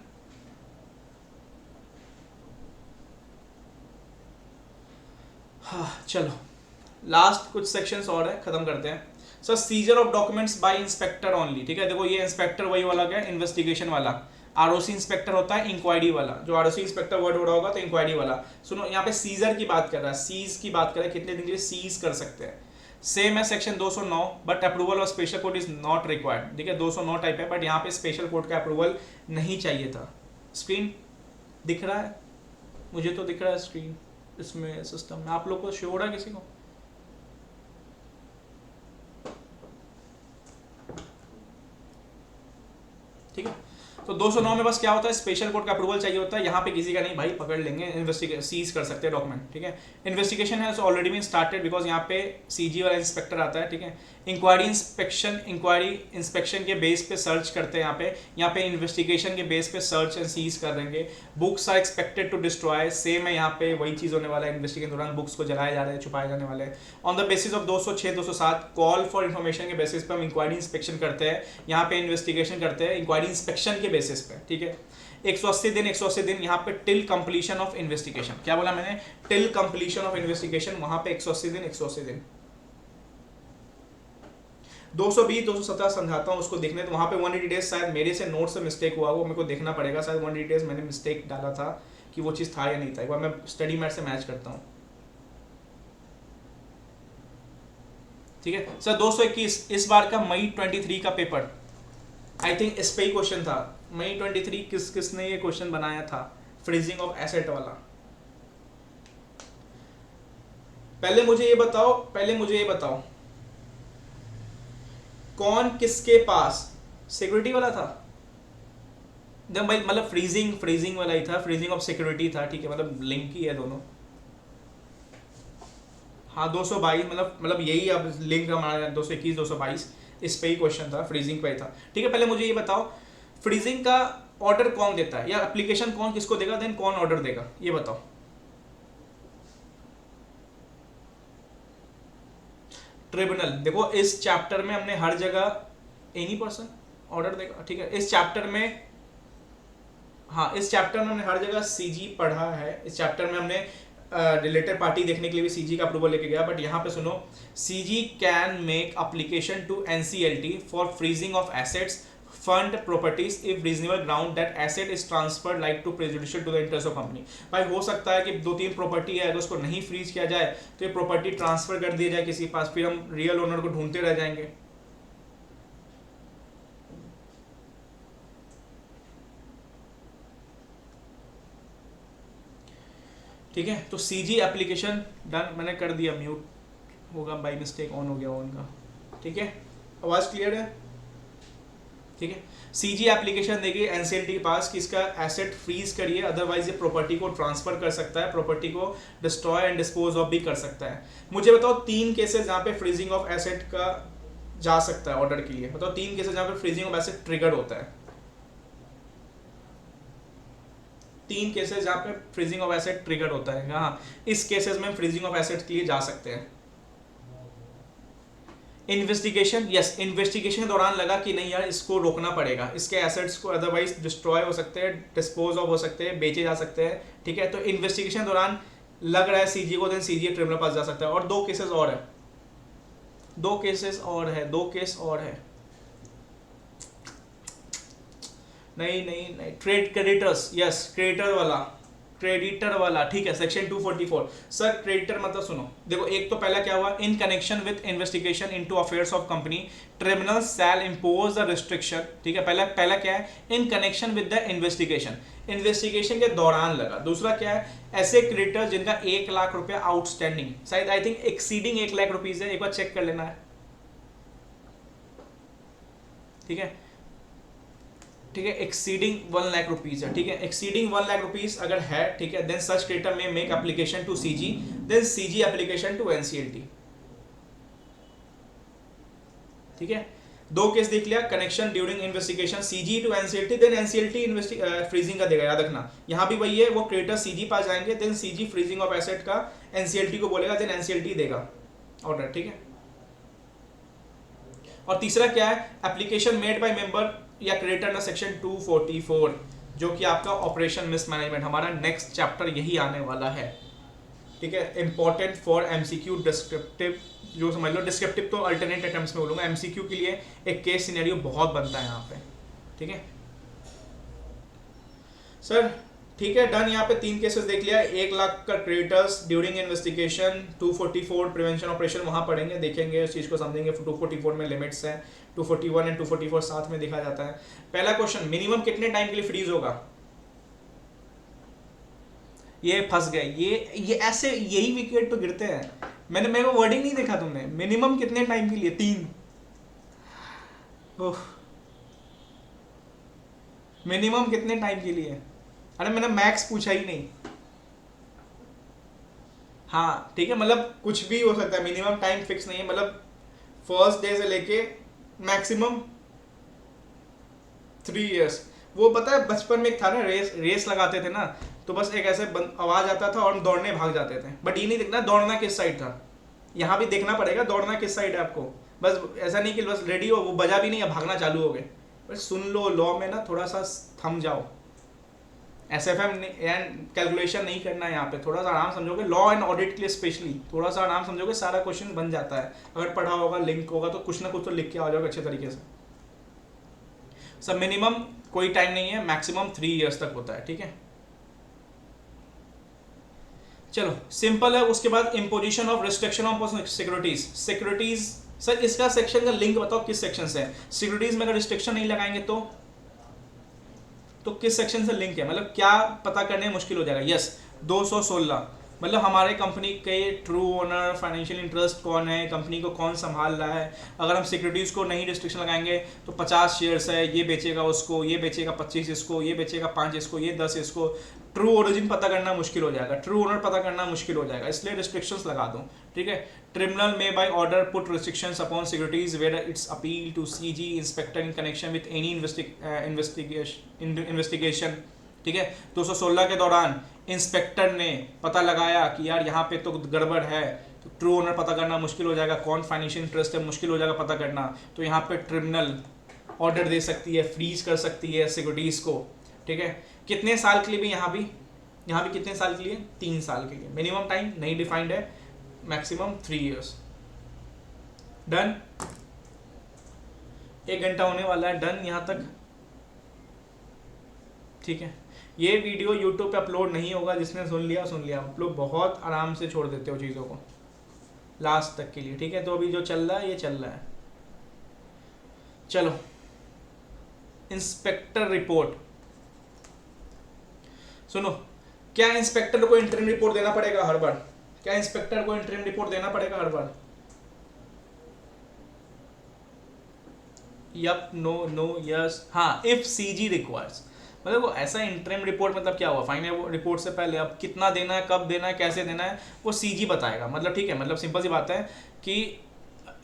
हाँ चलो, लास्ट कुछ सेक्शंस और है, खत्म करते हैं। Sir seizure of documents by inspector only, ठीक है, देखो ये इंस्पेक्टर वही वाला क्या, इन्वेस्टिगेशन वाला। आरओसी इंस्पेक्टर होता है इंक्वायरी वाला, जो आरओसी इंस्पेक्टर वर्ड हो रहा होगा तो इंक्वायरी वाला। सुनो, यहाँ पे सीजर की बात कर रहा है, सीज की बात कर रहा है, कितने दिन के लिए सीज कर सकते हैं। सेम है section 209, but approval of special court is not required, ठीक है, 209 टाइप है, बट यहाँ पे स्पेशल कोर्ट का अप्रूवल नहीं चाहिए था। स्क्रीन दिख रहा है? मुझे तो दिख रहा है स्क्रीन इसमें सिस्टम में, आप लोग को शो हो रहा है किसी को? ठीक है, तो 209 में बस क्या होता है, स्पेशल कोर्ट का अप्रूवल चाहिए होता है। यहाँ पे किसी का नहीं भाई, पकड़ लेंगे, इन्वेस्टिगेशन सीज कर सकते हैं डॉक्यूमेंट, ठीक है। इन्वेस्टिगेशन है ऑलरेडी बीन स्टार्टेड, बिकॉज यहाँ पे सीजी वाला इंस्पेक्टर आता है, ठीक है। इंक्वायरी इंस्पेक्शन के बेस पे सर्च करते हैं यहाँ पे इन्वेस्टिगेशन के बेस पे सर्च एंड सीज कर देंगे। Books are expected to destroy, same है यहाँ पे वही चीज़ होने वाला है, इन्वेस्टिगेशन के दौरान बुक्स को जलाए जा रहे हैं, छुपाए जाने वाले हैं। On the basis of 206 207 call for information के बेसिस पे हम इंक्वायरी इंस्पेक्शन करते हैं, यहाँ पे इन्वेस्टिगेशन करते हैं इंक्वायरी इंस्पेक्शन के बेसिस पे, ठीक है। 180 दिन यहाँ पे टिल कंप्लीशन ऑफ इन्वेस्टिगेशन, क्या बोला मैंने, टिल कंप्लीशन ऑफ इन्वेस्टिगेशन, वहां पे 180 दिन। 220 217 समझाता हूँ उसको देखने, तो वहां पे 180 डेज शायद मेरे से नोट से मिस्टेक हुआ, वो मेरे को देखना पड़ेगा, शायद 180 डेज मैंने मिस्टेक डाला था कि वो चीज़ था या नहीं था, एक बार मैं स्टडी मैट से मैच करता हूँ, ठीक है। सर 221 इस बार का मई 23 का पेपर, आई थिंक इस पे ही क्वेश्चन था, मई 23 किसने ये क्वेश्चन बनाया था, फ्रीजिंग ऑफ एसेट वाला। पहले मुझे ये बताओ कौन किसके पास सिक्योरिटी वाला था? जब भाई मतलब फ्रीजिंग वाला ही था, फ्रीजिंग ऑफ सिक्योरिटी था, ठीक है, मतलब लिंक ही है दोनों। हाँ 222 मतलब यही अब लिंक हमारा 221 222 इस पे ही क्वेश्चन था, फ्रीजिंग पे ही था, ठीक है। पहले मुझे ये बताओ फ्रीजिंग का ऑर्डर कौन देता है, या एप्लीकेशन कौन किसको देगा, देन कौन ऑर्डर देगा, ये बताओ। ट्रिब्यूनल, देखो इस चैप्टर में हमने हर जगह एनी पर्सन ऑर्डर देगा, ठीक है, इस चैप्टर में, हाँ इस चैप्टर में हमने हर जगह सीजी पढ़ा है, इस चैप्टर में हमने रिलेटेड पार्टी देखने के लिए भी सीजी का अप्रूवल लेके गया, बट यहाँ पे सुनो, CG can make application to NCLT for freezing of assets fund properties if reasonable ground that asset is transferred like to prejudicial to the interest of company. भाई हो सकता है कि 2-3 प्रॉपर्टी है, अगर उसको नहीं फ्रीज किया जाए तो ये प्रॉपर्टी ट्रांसफर कर दी जाए किसी के पास, फिर हम रियल ओनर को ढूंढते रह जाएंगे। ठीक है, तो सीजी एप्लीकेशन डन, मैंने कर दिया, म्यूट होगा बाई मिस्टेक, ऑन हो गया ऑन का, ठीक है, आवाज़ क्लियर है, ठीक है। सीजी एप्लीकेशन देगी एनसीएलटी के पास कि इसका एसेट फ्रीज करिए, अदरवाइज ये प्रॉपर्टी को ट्रांसफर कर सकता है, प्रॉपर्टी को डिस्ट्रॉय एंड डिस्पोज ऑफ भी कर सकता है। मुझे बताओ 3 केसेस जहाँ पे फ्रीजिंग ऑफ एसेट का जा सकता है ऑर्डर के लिए, बताओ 3 केसेस जहाँ पे फ्रीजिंग ऑफ एसेट ट्रिगर होता है। तीन केसेस जहाँ पे फ्रीजिंग ऑफ एसेट ट्रिगर होता है, हाँ इस केसेस में फ्रीजिंग ऑफ एसेट्स के लिए जा सकते हैं। इन्वेस्टिगेशन, यस इन्वेस्टिगेशन के दौरान लगा कि नहीं यार इसको रोकना पड़ेगा, इसके एसेट्स को अदरवाइज डिस्ट्रॉय हो सकते हैं, डिस्पोज ऑफ हो सकते हैं, बेचे जा सकते हैं, ठीक है। तो इन्वेस्टिगेशन के दौरान लग रहा है सीजी को, देन सीजी ट्रिब्यूनल पास जा सकता है। और दो केसेस और है, दो केसेस और है, दो केस और है, नहीं नहीं नहीं, ट्रेड क्रेडिटर्स, यस क्रेडिटर वाला, क्रेडिटर वाला, ठीक है सेक्शन 244। सर क्रेडिटर मतलब सुनो, देखो एक तो पहला क्या हुआ, in connection with investigation into affairs of company tribunal shall impose the restriction, ठीक है। पहला पहला क्या है, in connection with the investigation, investigation के दौरान लगा। दूसरा क्या है, ऐसे क्रेडिटर जिनका 1 लाख रुपया आउटस्टैंडिंग, शायद I think exceeding 1 lakh rupees है, एक बार चेक कर लेना है, ठीक है ठीक है, एक्सीडिंग 1 लाख रुपीज है, ठीक है, एक्सीडिंग 1 लाख रुपीज अगर है, ठीक है, then such creditor may make application to CG, then CG application to NCLT, ठीक है। दो केस देख लिया, connection during investigation CG to NCLT, then NCLT freezing का देगा, याद रखना यहाँ भी वही है, वो क्रेडिटर सीजी पास जाएंगे, then CG freezing of asset का एनसीएलटी को बोलेगा, देन एनसीएलटी देगा ऑर्डर, ठीक है। और तीसरा क्या है, एप्लीकेशन मेड बाय मेंबर या क्रेडिटर अंडर सेक्शन 244, जो कि आपका ऑपरेशन मिसमैनेजमेंट, हमारा नेक्स्ट चैप्टर यही आने वाला है, ठीक है। इंपॉर्टेंट फॉर एमसीक्यू डिस्क्रिप्टिव, जो समझ लो डिस्क्रिप्टिव तो अल्टरनेट अटेम्प्ट्स में बोलूंगा, एमसीक्यू के लिए एक केस सिनेरियो बहुत बनता है यहाँ पे, ठीक है सर, ठीक है डन। यहाँ पे 3 केसेस देख लिया, 1 लाख का creditors during investigation, 244 prevention operation वहाँ पढ़ेंगे, देखेंगे उस चीज़ को समझेंगे, 244 में लिमिट्स हैं, 241 एंड 244 साथ में देखा जाता है। पहला क्वेश्चन, मिनिमम कितने टाइम के लिए फ्रीज होगा, ये फंस गए, ये ऐसे यही विकेट तो गिरते हैं, मैंने मेरे को वर्डिंग नहीं देखा तुमने, मिनिमम कितने टाइम के लिए, 3, मिनिमम कितने टाइम के लिए, अरे मैंने मैक्स पूछा ही नहीं, हाँ ठीक है, मतलब कुछ भी हो सकता है, मिनिमम टाइम फिक्स नहीं है, मतलब फर्स्ट डे से लेके मैक्सिमम 3 इयर्स। वो पता है बचपन में एक था ना, रेस लगाते थे ना, तो बस एक ऐसे आवाज आता था और हम दौड़ने भाग जाते थे, बट ये नहीं देखना दौड़ना किस साइड था, यहाँ भी देखना पड़ेगा दौड़ना किस साइड है आपको, बस ऐसा नहीं कि बस रेडी हो, वो बजा भी नहीं, भागना चालू हो गए, बस सुन लो, लॉ में ना थोड़ा सा थम जाओ, एसएफएम एंड कैलकुलेशन नहीं करना है यहाँ पे, थोड़ा सा आराम समझोगे, लॉ एंड ऑडिट के लिए स्पेशली थोड़ा सा आराम समझोगे, सारा क्वेश्चन बन जाता है, अगर पढ़ा होगा लिंक होगा तो कुछ ना कुछ तो लिख के आ जाओगे अच्छे तरीके से। सब मिनिमम कोई टाइम नहीं है, मैक्सिमम 3 इयर्स तक होता है, ठीक है चलो सिंपल है। उसके बाद imposition of restriction of securities, securities sir इसका सेक्शन का लिंक बताओ किस सेक्शन से है, सिक्योरिटीज में अगर रिस्ट्रिक्शन नहीं लगाएंगे तो किस सेक्शन से लिंक है, मतलब क्या पता करने में मुश्किल हो जाएगा। यस 216, मतलब हमारे कंपनी के ट्रू ओनर, फाइनेंशियल इंटरेस्ट कौन है, कंपनी को कौन संभाल रहा है, अगर हम सिक्योरिटीज़ को नहीं रिस्ट्रिक्शन लगाएंगे तो 50 शेयर्स है, ये बेचेगा उसको, ये बेचेगा 25 इसको, ये बेचेगा 5 इसको, ये 10 इसको, ट्रू ओरिजिन पता करना मुश्किल हो जाएगा, ट्रू ओनर पता करना मुश्किल हो जाएगा, इसलिए रिस्ट्रिक्शंस लगा दो, ठीक है। ट्रिब्यूनल में by order put restrictions upon securities where its appeal to CG inspector in connection with any investigation, ठीक है। 216 के दौरान इंस्पेक्टर ने पता लगाया कि यार यहाँ पे तो गड़बड़ है, तो ट्रू ओनर पता करना मुश्किल हो जाएगा, कौन फाइनेंशियल इंटरेस्ट है मुश्किल हो जाएगा पता करना, तो यहाँ पे ट्रिब्यूनल ऑर्डर दे सकती है, फ्रीज कर सकती है सिक्योरिटीज को, ठीक है। कितने साल के लिए भी, यहाँ भी कितने साल के लिए, 3 साल के लिए, मिनिमम टाइम नहीं डिफाइंड है, मैक्सिमम 3 इयर्स। डन, 1 घंटा होने वाला है, डन यहाँ तक, ठीक है। ये वीडियो यूट्यूब पे अपलोड नहीं होगा, जिसने सुन लिया, आप लोग बहुत आराम से छोड़ देते हो चीज़ों को लास्ट तक के लिए, ठीक है। तो अभी जो चल रहा है ये चल रहा है, चलो इंस्पेक्टर रिपोर्ट सुनो, क्या इंस्पेक्टर को इंटरिम रिपोर्ट देना पड़ेगा हर बार, क्या इंस्पेक्टर को इंटरिम रिपोर्ट देना पड़ेगा हर बार, यप नो नो यस, हाँ इफ सीजी रिक्वायर्स, मतलब वो ऐसा इंटरिम रिपोर्ट मतलब क्या हुआ, फाइनल रिपोर्ट से पहले अब कितना देना है, कब देना है, कैसे देना है, वो सीजी बताएगा, मतलब ठीक है, मतलब सिंपल सी बात है कि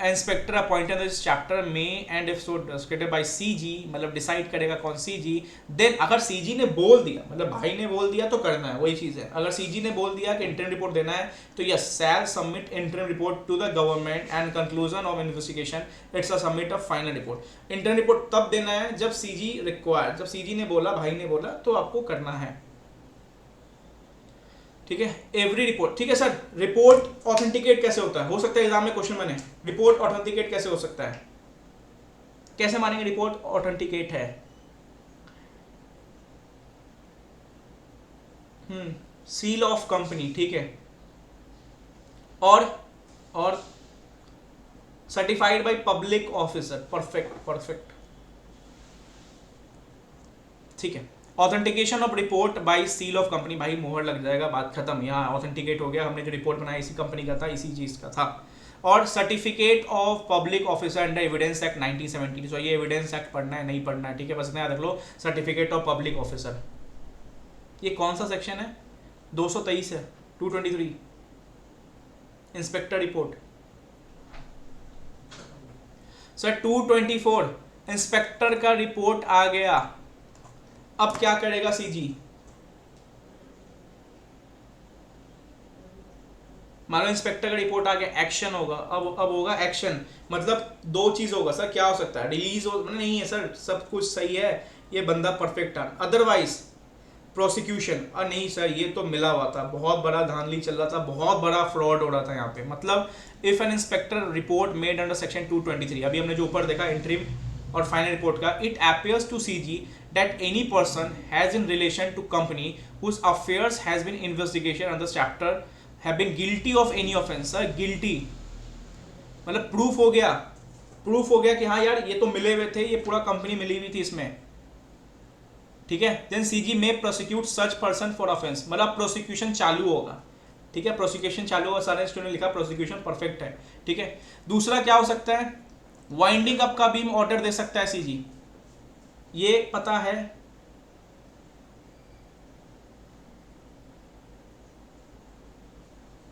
इंस्पेक्टर अपॉइंटेड दिस चैप्टर में and if so descripted by CG, मतलब डिसाइड करेगा कौन सीजी। देन अगर सीजी ने बोल दिया, मतलब भाई ने बोल दिया तो करना है, वही चीज़ है। अगर सीजी ने बोल दिया कि इंटरन रिपोर्ट देना है तो yes, shall submit interim report to the government and conclusion of investigation it's a submit a final report. Interim report तब देना है जब सीजी रिक्वायर, जब सीजी ने बोला, भाई ने बोला तो आपको करना है, ठीक है। एवरी रिपोर्ट, ठीक है सर। रिपोर्ट ऑथेंटिकेट कैसे होता है? हो सकता है एग्जाम में क्वेश्चन बने, रिपोर्ट ऑथेंटिकेट कैसे हो सकता है? कैसे मानेंगे रिपोर्ट ऑथेंटिकेट है? सील ऑफ कंपनी, ठीक है, और certified by public officer, perfect perfect, ठीक है। Authentication of report by seal of company, भाई मोहर लग जाएगा, बात खत्म, यहाँ ऑथेंटिकेट हो गया, हमने जो रिपोर्ट बनाया इसी कंपनी का था, इसी चीज का था। और certificate of public officer under evidence act 1970, तो ये एविडेंस एक्ट पढ़ना है नहीं पढ़ना है, ठीक है, बस इतना याद रख लो। सर्टिफिकेट ऑफ पब्लिक ऑफिसर, ये कौन सा सेक्शन है? 223 है, 223 इंस्पेक्टर रिपोर्ट। सर 224 इंस्पेक्टर का रिपोर्ट आ गया, अब क्या करेगा सीजी? मान लो इंस्पेक्टर का रिपोर्ट आ गया, एक्शन होगा, अब होगा एक्शन, मतलब दो चीज होगा सर, क्या हो सकता है? रिलीज हो, नहीं है सर, सब कुछ सही है, ये बंदा परफेक्ट है, अदरवाइज प्रोसिक्यूशन। और नहीं सर, ये तो मिला हुआ था, बहुत बड़ा धांधली चल रहा था, बहुत बड़ा फ्रॉड हो रहा था यहाँ पे। मतलब if an inspector report made under section 223, अभी हमने जो ऊपर देखा इंटरिम और फाइनल रिपोर्ट का, it appears to CG that any person has in relation to company whose affairs has been investigation under chapter have been guilty of any offense। Sir guilty मतलब proof हो गया, proof हो गया कि हाँ यार ये तो मिले हुए थे, ये पूरा कंपनी मिली हुई थी इसमें, ठीक है। देन सीजी में prosecute such person for offence, मतलब प्रोसिक्यूशन चालू होगा, ठीक है, प्रोसिक्यूशन चालू होगा। सारे स्टूडेंट ने लिखा प्रोसिक्यूशन परफेक्ट है, ठीक है। दूसरा क्या हो सकता है? वाइंडिंग अप का भी ऑर्डर दे सकता है सीजी, ये पता है।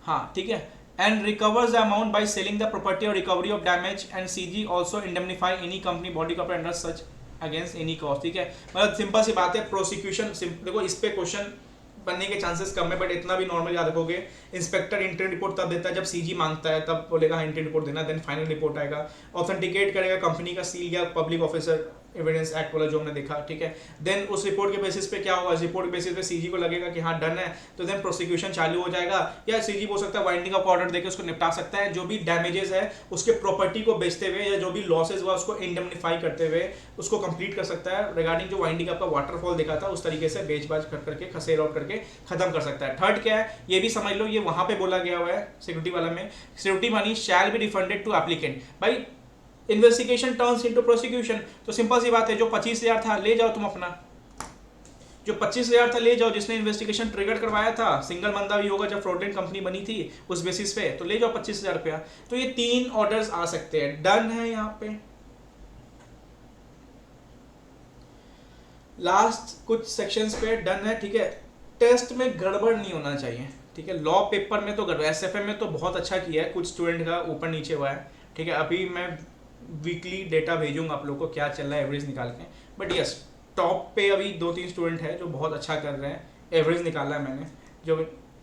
हाँ ठीक है। And recovers the amount by selling the property और recovery of damage, and CG also indemnify any company body corporate under such against any cost, ठीक है। मतलब सिंपल सी बात है, प्रोसिक्यूशन देखो इस पे क्वेश्चन बनने के चांसेस कम है, बट इतना भी नॉर्मल याद रखोगे। इंस्पेक्टर इंटरन रिपोर्ट तब देता है जब सीजी मांगता है, तब बोलेगा इंटरन रिपोर्ट देना, देन फाइनल रिपोर्ट आएगा, ऑथेंटिकेट करेगा कंपनी का सील या पब्लिक ऑफिसर एविडेंस एक्ट वाला जो हमने देखा, ठीक है। देन उस रिपोर्ट के बेसिस पे क्या होगा? रिपोर्ट के बेसिस पे सीजी को लगेगा कि हाँ डन है, तो देन प्रोसिक्यूशन चालू हो जाएगा, या सीजी हो सकता है वाइंडिंग अप ऑर्डर देके उसको निपटा सकता है, जो भी डैमेजेस है उसके प्रॉपर्टी को बेचते हुए या जो भी लॉसेज हुआ उसको इंडेमनिफाई करते हुए उसको कंप्लीट कर सकता है। रिगार्डिंग जो वाइंडिंग अप का वाटरफॉल देखा था, उस तरीके से बेच बाज कर करके खसेर आउट करके खत्म कर सकता है। थर्ड क्या है ये भी समझ लो, ये वहां पे बोला गया हुआ है सिक्योरिटी वाला में, security money shall be refunded to applicant. भाई इन्वेस्टिगेशन टर्न्स इनटू प्रोसिक्यूशन, तो सिंपल सी बात है, जो 25,000 था ले जाओ तुम अपना, जो 25,000 था ले जाओ, जिसने इन्वेस्टिगेशन ट्रिगर करवाया था, सिंगल बंदा भी होगा जब फ्रॉडलेंट कंपनी बनी थी उस बेसिस पे, तो ले जाओ 25,000 रुपया। तो ये 3 ऑर्डर्स आ सकते हैं, डन है यहाँ पे। लास्ट कुछ सेक्शंस पे डन है, ठीक है। टेस्ट में गड़बड़ नहीं होना चाहिए, ठीक है। लॉ पेपर में तो गड़बड़, एसएफएम में तो बहुत अच्छा किया है, कुछ स्टूडेंट का ऊपर नीचे हुआ है, ठीक है। अभी मैं वीकली डेटा भेजूंगा आप लोगों को क्या चल रहा है एवरेज निकाल के, बट यस टॉप पे अभी 2-3 स्टूडेंट है जो बहुत अच्छा कर रहे हैं, एवरेज निकाला है मैंने, जो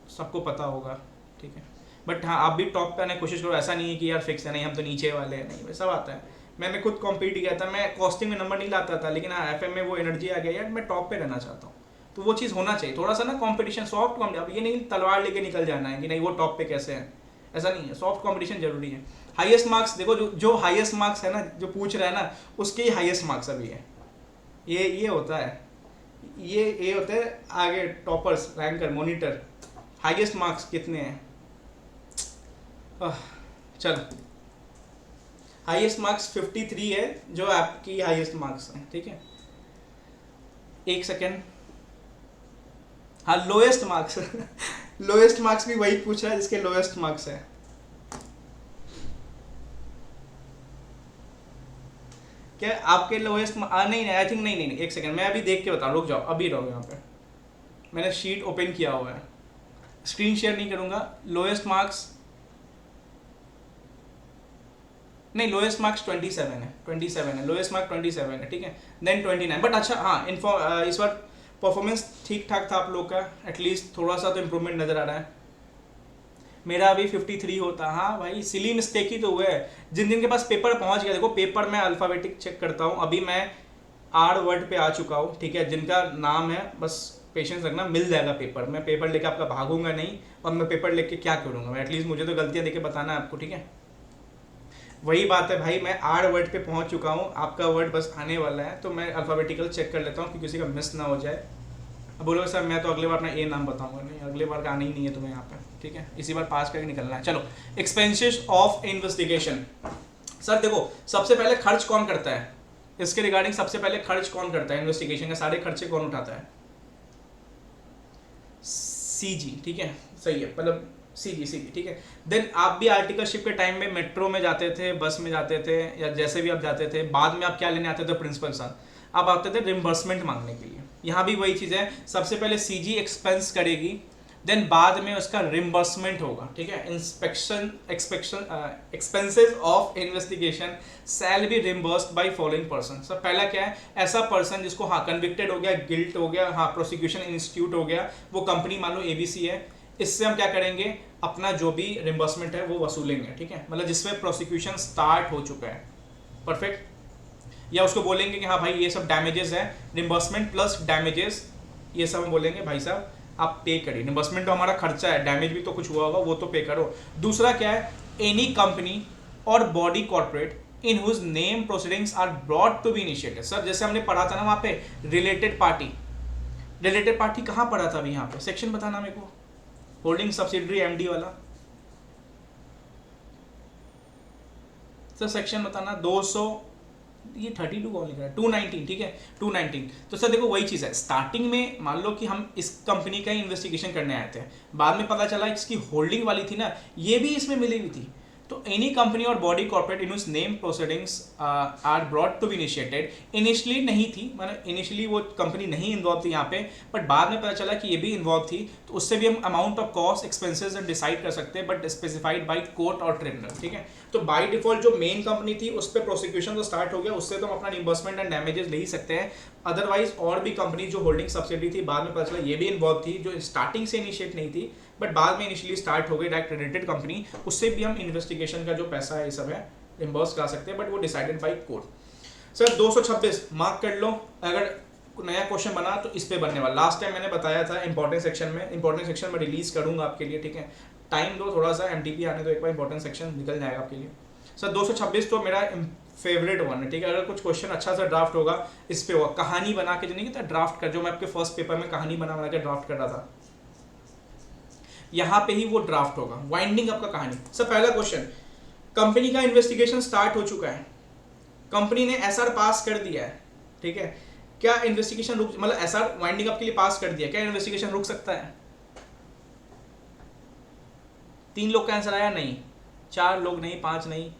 सबको पता होगा, ठीक है। बट हाँ आप भी टॉप पे आने की कोशिश करो, ऐसा नहीं है कि यार फिक्स है, नहीं हम तो नीचे वाले हैं, नहीं सब आता है। मैंने खुद कॉम्पीट किया था, मैं कॉस्टिंग में नंबर नहीं लाता था, लेकिन हाँ एफएम में वो एनर्जी आ गया यार मैं टॉप पे रहना चाहता हूँ, तो वो चीज़ होना चाहिए थोड़ा सा ना, कॉम्पिटिशन सॉफ्ट कॉम्पिटिशन। अब ये नहीं तलवार लेके निकल जाना है कि नहीं वो टॉप पे कैसे है, ऐसा नहीं है, सॉफ्ट कॉम्पिटिशन जरूरी है। हाईएस्ट मार्क्स देखो, जो हाईएस्ट मार्क्स है ना, जो पूछ रहा है ना उसके ही हाईएस्ट मार्क्स अभी है, ये होता है, ये होता है आगे toppers, ranker, monitor, highest marks कितने हैं। चलो हाईएस्ट मार्क्स 53 है जो आपकी हाईएस्ट मार्क्स है, ठीक है। एक सेकेंड, हाँ लोएस्ट मार्क्स लोएस्ट मार्क्स भी वही पूछ रहा है जिसके लोएस्ट मार्क्स है। क्या आपके लोएस्ट नहीं आई थिंक नहीं, एक सेकंड मैं अभी देख के बता, रुक जाओ, अभी रहो यहाँ पे, मैंने शीट ओपन किया हुआ है, स्क्रीन शेयर नहीं करूँगा। लोएस्ट मार्क्स नहीं, लोएस्ट मार्क्स 27 है, 27 है, लोएस्ट मार्क 27 है, ठीक है, देन 29। बट अच्छा हाँ, इस बार परफॉर्मेंस ठीक ठाक था आप लोग का, एटलीस्ट थोड़ा सा तो इम्प्रूवमेंट नज़र आ रहा है। मेरा अभी 53 होता, हाँ भाई सिली मिस्टेक ही तो हुआ है। जिन जिन के पास पेपर पहुंच गया, देखो पेपर मैं अल्फ़ाबेटिक चेक करता हूँ, अभी मैं आर वर्ड पे आ चुका हूँ, ठीक है, जिनका नाम है बस पेशेंस रखना, मिल जाएगा पेपर। मैं पेपर लेके आपका भागूंगा नहीं, और मैं पेपर लेके क्या करूँगा, मैं एटलीस्ट मुझे तो गलतियाँ देके बताना है आपको, ठीक है। वही बात है भाई, मैं आर वर्ड पे पहुंच चुका हूँ, आपका वर्ड बस आने वाला है, तो मैं अल्फ़ाबेटिकल चेक कर लेता हूँ कि किसी का मिस ना हो जाए। अब बोलोगे सर मैं तो अगले बार अपना ए नाम बताऊंगा, नहीं अगले बार का आना ही नहीं है तुम्हें यहाँ पे, ठीक है, इसी बार पास करके निकलना है। चलो, एक्सपेंसेस ऑफ इन्वेस्टिगेशन। सर देखो, सबसे पहले खर्च कौन करता है इसके रिगार्डिंग, सबसे पहले खर्च कौन करता है इन्वेस्टिगेशन का, सारे खर्चे कौन उठाता है? सीजी, ठीक है, सही है, मतलब सीजी, ठीक है। देन आप भी आर्टिकलशिप के टाइम में मेट्रो में जाते थे, बस में जाते थे, या जैसे भी आप जाते थे, बाद में आप क्या लेने आते थे प्रिंसिपल सर? आप आते थे रिम्बर्समेंट मांगने के लिए। यहाँ भी वही चीज़ है, सबसे पहले सीजी एक्सपेंस करेगी, देन बाद में उसका रिम्बर्समेंट होगा, ठीक है। Expenses of investigation shall be reimbursed by following person. सब पहला क्या है? ऐसा पर्सन जिसको हाँ कन्विक्टेड हो गया, गिल्ट हो गया, हाँ प्रोसिक्यूशन इंस्टीट्यूट हो गया, वो कंपनी मान लो एबीसी है, इससे हम क्या करेंगे, अपना जो भी रिम्बर्समेंट है वो वसूलेंगे, ठीक है, मतलब जिसमें प्रोसिक्यूशन स्टार्ट हो चुका है, परफेक्ट। या उसको बोलेंगे कि हाँ भाई ये सब डैमेजेस है, रिम्बर्समेंट प्लस डैमेजेस, ये सब हम बोलेंगे भाई साहब आप पे करिए, रिम्बर्समेंट तो हमारा खर्चा है, डैमेज भी तो कुछ हुआ होगा वो तो पे करो। दूसरा क्या है? एनी कंपनी और body corporate in whose name proceedings are brought to be initiated. Sir जैसे हमने पढ़ा था ना वहाँ पे रिलेटेड पार्टी, रिलेटेड पार्टी कहाँ पढ़ा था अभी यहाँ पे? सेक्शन बताना मेरे को, होल्डिंग सब्सिडरी एमडी वाला सर, सेक्शन बताना। 200 ये 32 कौन लिख रहा है? 219, ठीक है, 219। तो सर देखो वही चीज़ है, स्टार्टिंग में मान लो कि हम इस कंपनी का ही इन्वेस्टिगेशन करने आए थे, बाद में पता चला इसकी होल्डिंग वाली थी ना, ये भी इसमें मिली हुई थी। तो एनी कंपनी और body corporate in whose name proceedings are brought to be initiated. Initially नहीं थी, मतलब इनिशियली वो कंपनी नहीं इन्वॉल्व थी यहाँ पे, बट बाद में पता चला कि ये भी इन्वॉल्व थी, तो उससे भी हम amount of cost expenses decide कर सकते हैं, बट स्पेसिफाइड बाई कोर्ट और ट्रिब्यूनल, ठीक है। तो बाई डिफॉल्ट जो मेन कंपनी थी उस पर प्रोसिक्यूशन तो स्टार्ट हो गया, उससे तो हम अपना रिम्बर्समेंट एंड डैमेजेस ले ही सकते हैं। अदरवाइज और भी कंपनी जो होल्डिंग सब्सिडी थी, बाद में पता चला ये भी इन्वॉल्व थी, जो स्टार्टिंग से इनिशिएट नहीं थी बट बाद में इनिशियली स्टार्ट हो गई, डायरेक्ट रिलेटेड कंपनी, उससे भी हम इन्वेस्टिगेशन का जो पैसा है ये सब है रिम्बर्स करा सकते हैं, बट वो decided by court. Sir 226 mark कर लो, अगर नया क्वेश्चन बना तो इस पे बनने वाला। लास्ट टाइम मैंने बताया था इंपॉर्टेंट सेक्शन में, इंपॉर्टेंट सेक्शन में रिलीज करूंगा आपके लिए, ठीक है, टाइम दो थोड़ा सा, एमटीपी आने दो एक बार, इंपॉर्टेंट सेक्शन निकल जाएगा आपके लिए। सर 226 तो मेरा फेवरेट वन है, ठीक है, अगर कुछ क्वेश्चन अच्छा सा ड्राफ्ट होगा इस पे होगा, कहानी बना के जो नहीं कहता ड्राफ्ट कर, जो मैं आपके फर्स्ट पेपर में कहानी बना के ड्राफ्ट कर रहा था, यहाँ पे ही वो ड्राफ्ट होगा, वाइंडिंग अप का कहानी। सर पहला क्वेश्चन, कंपनी का इन्वेस्टिगेशन स्टार्ट हो चुका है, कंपनी ने एसआर पास कर दिया है, ठीक है, क्या इन्वेस्टिगेशन रुक, मतलब एसआर वाइंडिंग अप के लिए पास कर दिया, क्या इन्वेस्टिगेशन रुक सकता है? 3 लोग का आंसर आया नहीं, 4 लोग नहीं, 5 नहीं,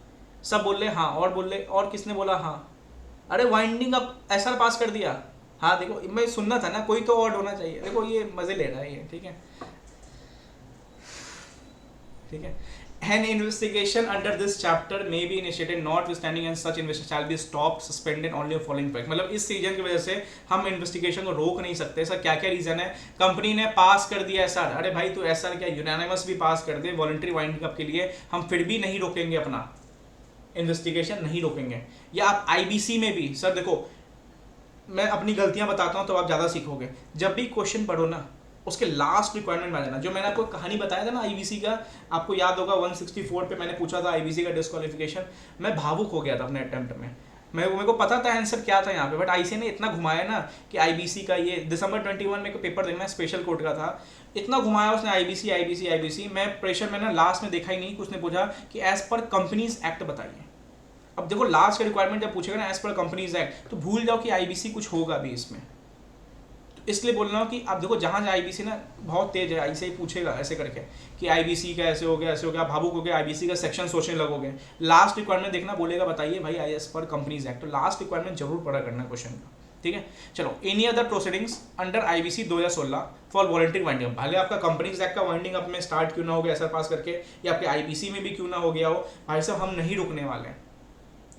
सब बोल रहे हाँ, और बोल रहे, और किसने बोला हाँ? अरे वाइंडिंग अप एसआर पास कर दिया, हाँ देखो मैं सुनना था ना, कोई तो और होना चाहिए, देखो ये मजे ले रहा है ये, ठीक है, ठीक है। An investigation under this chapter may be initiated notwithstanding and such investigation shall be stopped, suspended only of following facts। मतलब इस सीजन की वजह से हम इन्वेस्टिगेशन को रोक नहीं सकते। सर क्या क्या रीजन है? कंपनी ने पास कर दिया एसआर, अरे भाई तो एसआर क्या यूनानिमस भी पास कर दे वॉलंटरी वाइंडिंग अप के लिए, हम फिर भी नहीं रोकेंगे, अपना इन्वेस्टिगेशन नहीं रोकेंगे। या आप आईबीसी में भी, सर देखो मैं अपनी गलतियां बताता हूं तो आप ज़्यादा सीखोगे, जब भी क्वेश्चन पढ़ो ना उसके लास्ट रिक्वायरमेंट में आ जाना। जो मैंने आपको कहानी बताया था ना आईबीसी का, आपको याद होगा 164 पे मैंने पूछा था आईबीसी का डिस्क्वालिफिकेशन, मैं भावुक हो गया था अपने अटेम्प्ट में, मेरे को पता था आंसर क्या था यहाँ पे, बट आईसी ने इतना घुमाया ना कि आईबीसी का ये दिसंबर 21 में को पेपर देखना स्पेशल कोर्ट का था, इतना घुमाया उसने आईबीसी आईबीसी आईबीसी, मैं प्रेशर में ना लास्ट में देखा ही नहीं, उसने पूछा कि एज पर कंपनीज एक्ट बताइए। अब देखो लास्ट का रिक्वायरमेंट जब पूछेगा ना एज पर कंपनीज एक्ट, तो भूल जाओ कि आईबीसी कुछ होगा भी इसमें, इसलिए बोल रहा हूँ कि आप देखो जहाँ जहाँ आईबीसी ना बहुत तेज है, ऐसे ही पूछेगा ऐसे करके कि आईबीसी का ऐसे हो गया ऐसे हो गया, भावुक हो गया, आईबीसी का सेक्शन सोचने लगोगे, लास्ट रिक्वायरमेंट देखना, बोलेगा बताइए भाई आई एस पर कंपनीज एक्ट, तो लास्ट रिक्वायरमेंट जरूर पढ़ा करना क्वेश्चन का, ठीक है। चलो, any other proceedings under IBC 2016 for voluntary winding up, भले आपका कंपनीज एक्ट का वाइंडिंग अप में स्टार्ट क्यों ना हो गया एसआर पास करके, या आपके आईबीसी में भी क्यों ना हो गया हो, भाई साहब हम नहीं रुकने वाले हैं,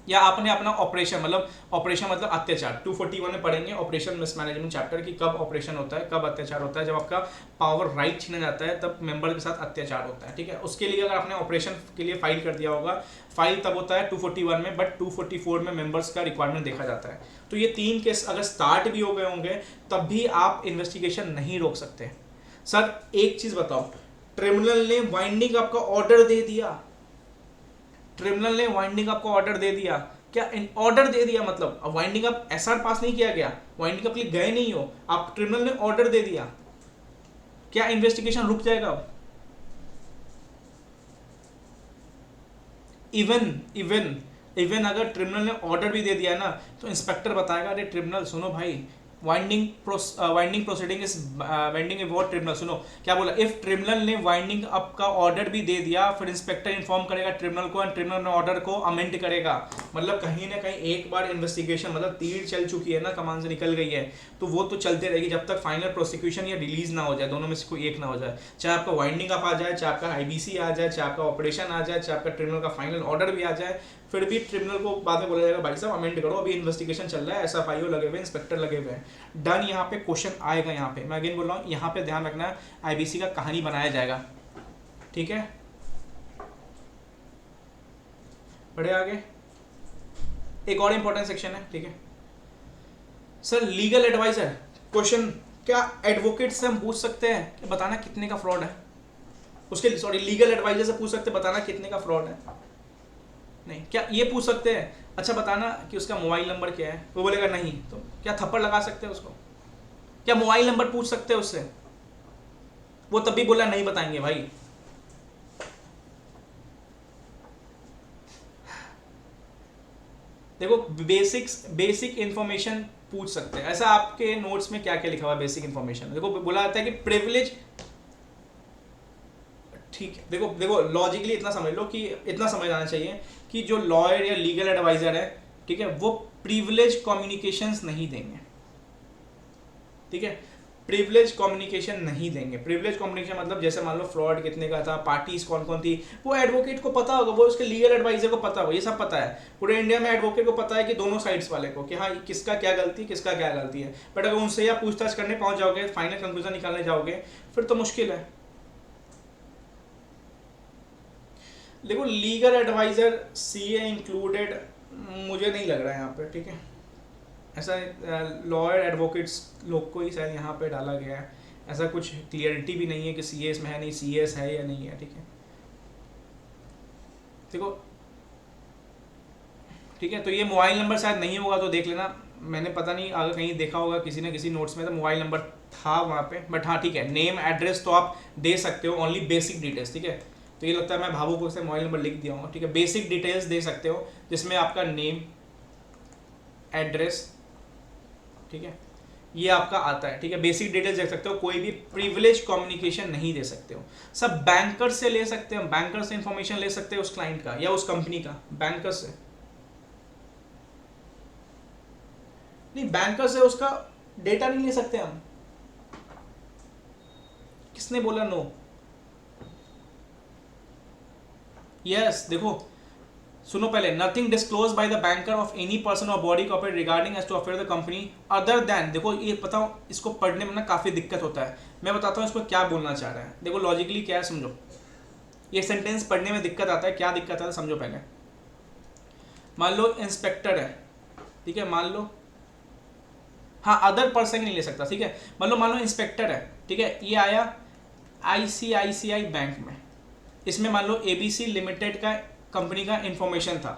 या आपने अपना ऑपरेशन मतलब अत्याचार 241 में पढ़ेंगे ऑपरेशन मिसमैनेजमेंट चैप्टर की कब ऑपरेशन होता है, कब अत्याचार होता है, जब आपका पावर राइट छीना जाता है तब मेंबर के साथ अत्याचार होता है, ठीक है। उसके लिए अगर आपने ऑपरेशन के लिए फाइल कर दिया होगा, फाइल तब होता है 241 में, बट 244 में मेंबर्स का रिक्वायरमेंट देखा जाता है। तो ये 3 केस अगर स्टार्ट भी हो गए होंगे तब भी आप इन्वेस्टिगेशन नहीं रोक सकते। सर एक चीज बताओ, ट्रिब्यूनल ने वाइंडिंग अप का ऑर्डर दे दिया, ट्रिब्यूनल ने वाइंडिंग अप का ऑर्डर दे दिया, क्या ऑर्डर दे दिया मतलब अब वाइंडिंग अप एसआर पास नहीं किया गया, वाइंडिंग अप के लिए गए नहीं हो आप, ट्रिब्यूनल ने ऑर्डर दे दिया, क्या इन्वेस्टिगेशन रुक जाएगा अब? इवन अगर ट्रिब्यूनल ने ऑर्डर भी दे दिया ना तो इंस्पेक्टर बताएगा अरे ट्रिब्यूनल सुनो भाई, winding proceeding is winding about tribunal, सुनो क्या बोला, इफ ट्रिब्यूनल ने वाइंडिंग अप का ऑर्डर भी दे दिया फिर इंस्पेक्टर इन्फॉर्म करेगा ट्रिब्यूनल को, एंड ट्रिब्यूनल ने ऑर्डर को अमेंड करेगा। मतलब कहीं ना कहीं एक बार इन्वेस्टिगेशन मतलब तीर चल चुकी है ना, कमान से निकल गई है, तो वो तो चलते रहेगी जब तक फाइनल प्रोसिक्यूशन या रिलीज ना हो जाए, दोनों में से कोई एक ना हो जाए, चाहे आपका वाइंडिंग अप आ जाए, चाहे आपका आईबीसी आ जाए, चाहे आपका ऑपरेशन आ जाए, चाहे आपका ट्रिब्यूनल का फाइनल ऑर्डर भी आ जाए, फिर भी ट्रिब्यूनल को बाद में बोला जाएगा भाई साहब अमेंड करो, अभी इन्वेस्टिगेशन चल रहा है, एसएफआईओ लगे हुए, इंस्पेक्टर लगे हुए हैं, डन। यहाँ पे क्वेश्चन आएगा, यहाँ पे मैं अगेन बोल रहा हूँ, यहाँ पे ध्यान रखना है आईबीसी का कहानी बनाया जाएगा, ठीक है। बढ़े आगे, एक और इंपॉर्टेंट सेक्शन है, ठीक है सर, लीगल एडवाइजर। क्वेश्चन, क्या एडवोकेट से हम पूछ सकते हैं कि बताना कितने का फ्रॉड है, उसके सॉरी लीगल एडवाइजर से पूछ सकते हैं बताना कितने का फ्रॉड है? नहीं। क्या ये पूछ सकते हैं अच्छा बताना कि उसका मोबाइल नंबर क्या है? वो बोलेगा नहीं, तो क्या थप्पड़ लगा सकते हैं उसको? क्या मोबाइल नंबर पूछ सकते हैं उससे? वो तब भी बोला नहीं बताएंगे भाई। देखो बेसिक इंफॉर्मेशन पूछ सकते हैं, ऐसा आपके नोट्स में क्या क्या लिखा हुआ है बेसिक इंफॉर्मेशन? देखो बोला जाता है कि प्रिविलेज, ठीक है, देखो लॉजिकली इतना समझ लो कि इतना समझ आना चाहिए कि जो लॉयर या लीगल एडवाइजर है, ठीक है, वो प्रिविलेज कम्युनिकेशंस नहीं देंगे, ठीक है, प्रिविलेज कम्युनिकेशन नहीं देंगे। प्रिविलेज कम्युनिकेशन मतलब जैसे मान लो फ्रॉड कितने का था, पार्टीज कौन कौन थी, वो एडवोकेट को पता होगा, वो उसके लीगल एडवाइजर को पता होगा, ये सब पता है। पूरे इंडिया में एडवोकेट को पता है कि दोनों साइड्स वाले को कि हाँ किसका क्या गलती है, किसका क्या गलती है, बट अगर उनसे या पूछताछ करने पहुंच जाओगे, फाइनल कंक्लूजन निकालने जाओगे, फिर तो मुश्किल है। देखो लीगल एडवाइजर सीए इंक्लूडेड मुझे नहीं लग रहा है यहाँ पे, ठीक है, ऐसा लॉयर एडवोकेट्स लोग को ही शायद यहाँ पे डाला गया है, ऐसा कुछ क्लियरिटी भी नहीं है कि सीए इसमें है नहीं, सीएस है या नहीं है, ठीक है। देखो ठीक है, तो ये मोबाइल नंबर शायद नहीं होगा तो देख लेना, मैंने पता नहीं अगर कहीं देखा होगा किसी ने किसी नोट्स में तो मोबाइल नंबर था वहाँ पे, बट हाँ ठीक है, नेम एड्रेस तो आप दे सकते हो, ओनली बेसिक डिटेल्स, ठीक है। तो ये लगता है मैं भावुक से मोबाइल नंबर लिख दिया हूँ, ठीक है, बेसिक डिटेल्स दे सकते हो जिसमें आपका नेम एड्रेस, ठीक है, ये आपका आता है, ठीक है, बेसिक डिटेल्स दे सकते हो, कोई भी प्रिविलेज कम्युनिकेशन नहीं दे सकते हो। सब बैंकर से ले सकते हो, बैंकर से इंफॉर्मेशन ले सकते हो उस क्लाइंट का या उस कंपनी का, बैंकर से नहीं, बैंकर से उसका डेटा नहीं ले सकते हम। किसने बोला नो? यस देखो सुनो पहले, nothing disclose by the banker of any person और body corporate regarding as to affair the company other than, देखो ये बताओ, इसको पढ़ने में ना काफी दिक्कत होता है, मैं बताता हूँ इसको क्या बोलना चाह रहा है। देखो लॉजिकली क्या है समझो, ये सेंटेंस पढ़ने में दिक्कत आता है, क्या दिक्कत आता है समझो पहले। मान लो इंस्पेक्टर है, ठीक है, मान लो, हाँ अदर पर्सन नहीं ले सकता, ठीक है, मान लो इंस्पेक्टर है, ठीक है, ये आया आईसीआईसीआई बैंक में, इसमें मान लो एबीसी लिमिटेड का कंपनी का इंफॉर्मेशन था,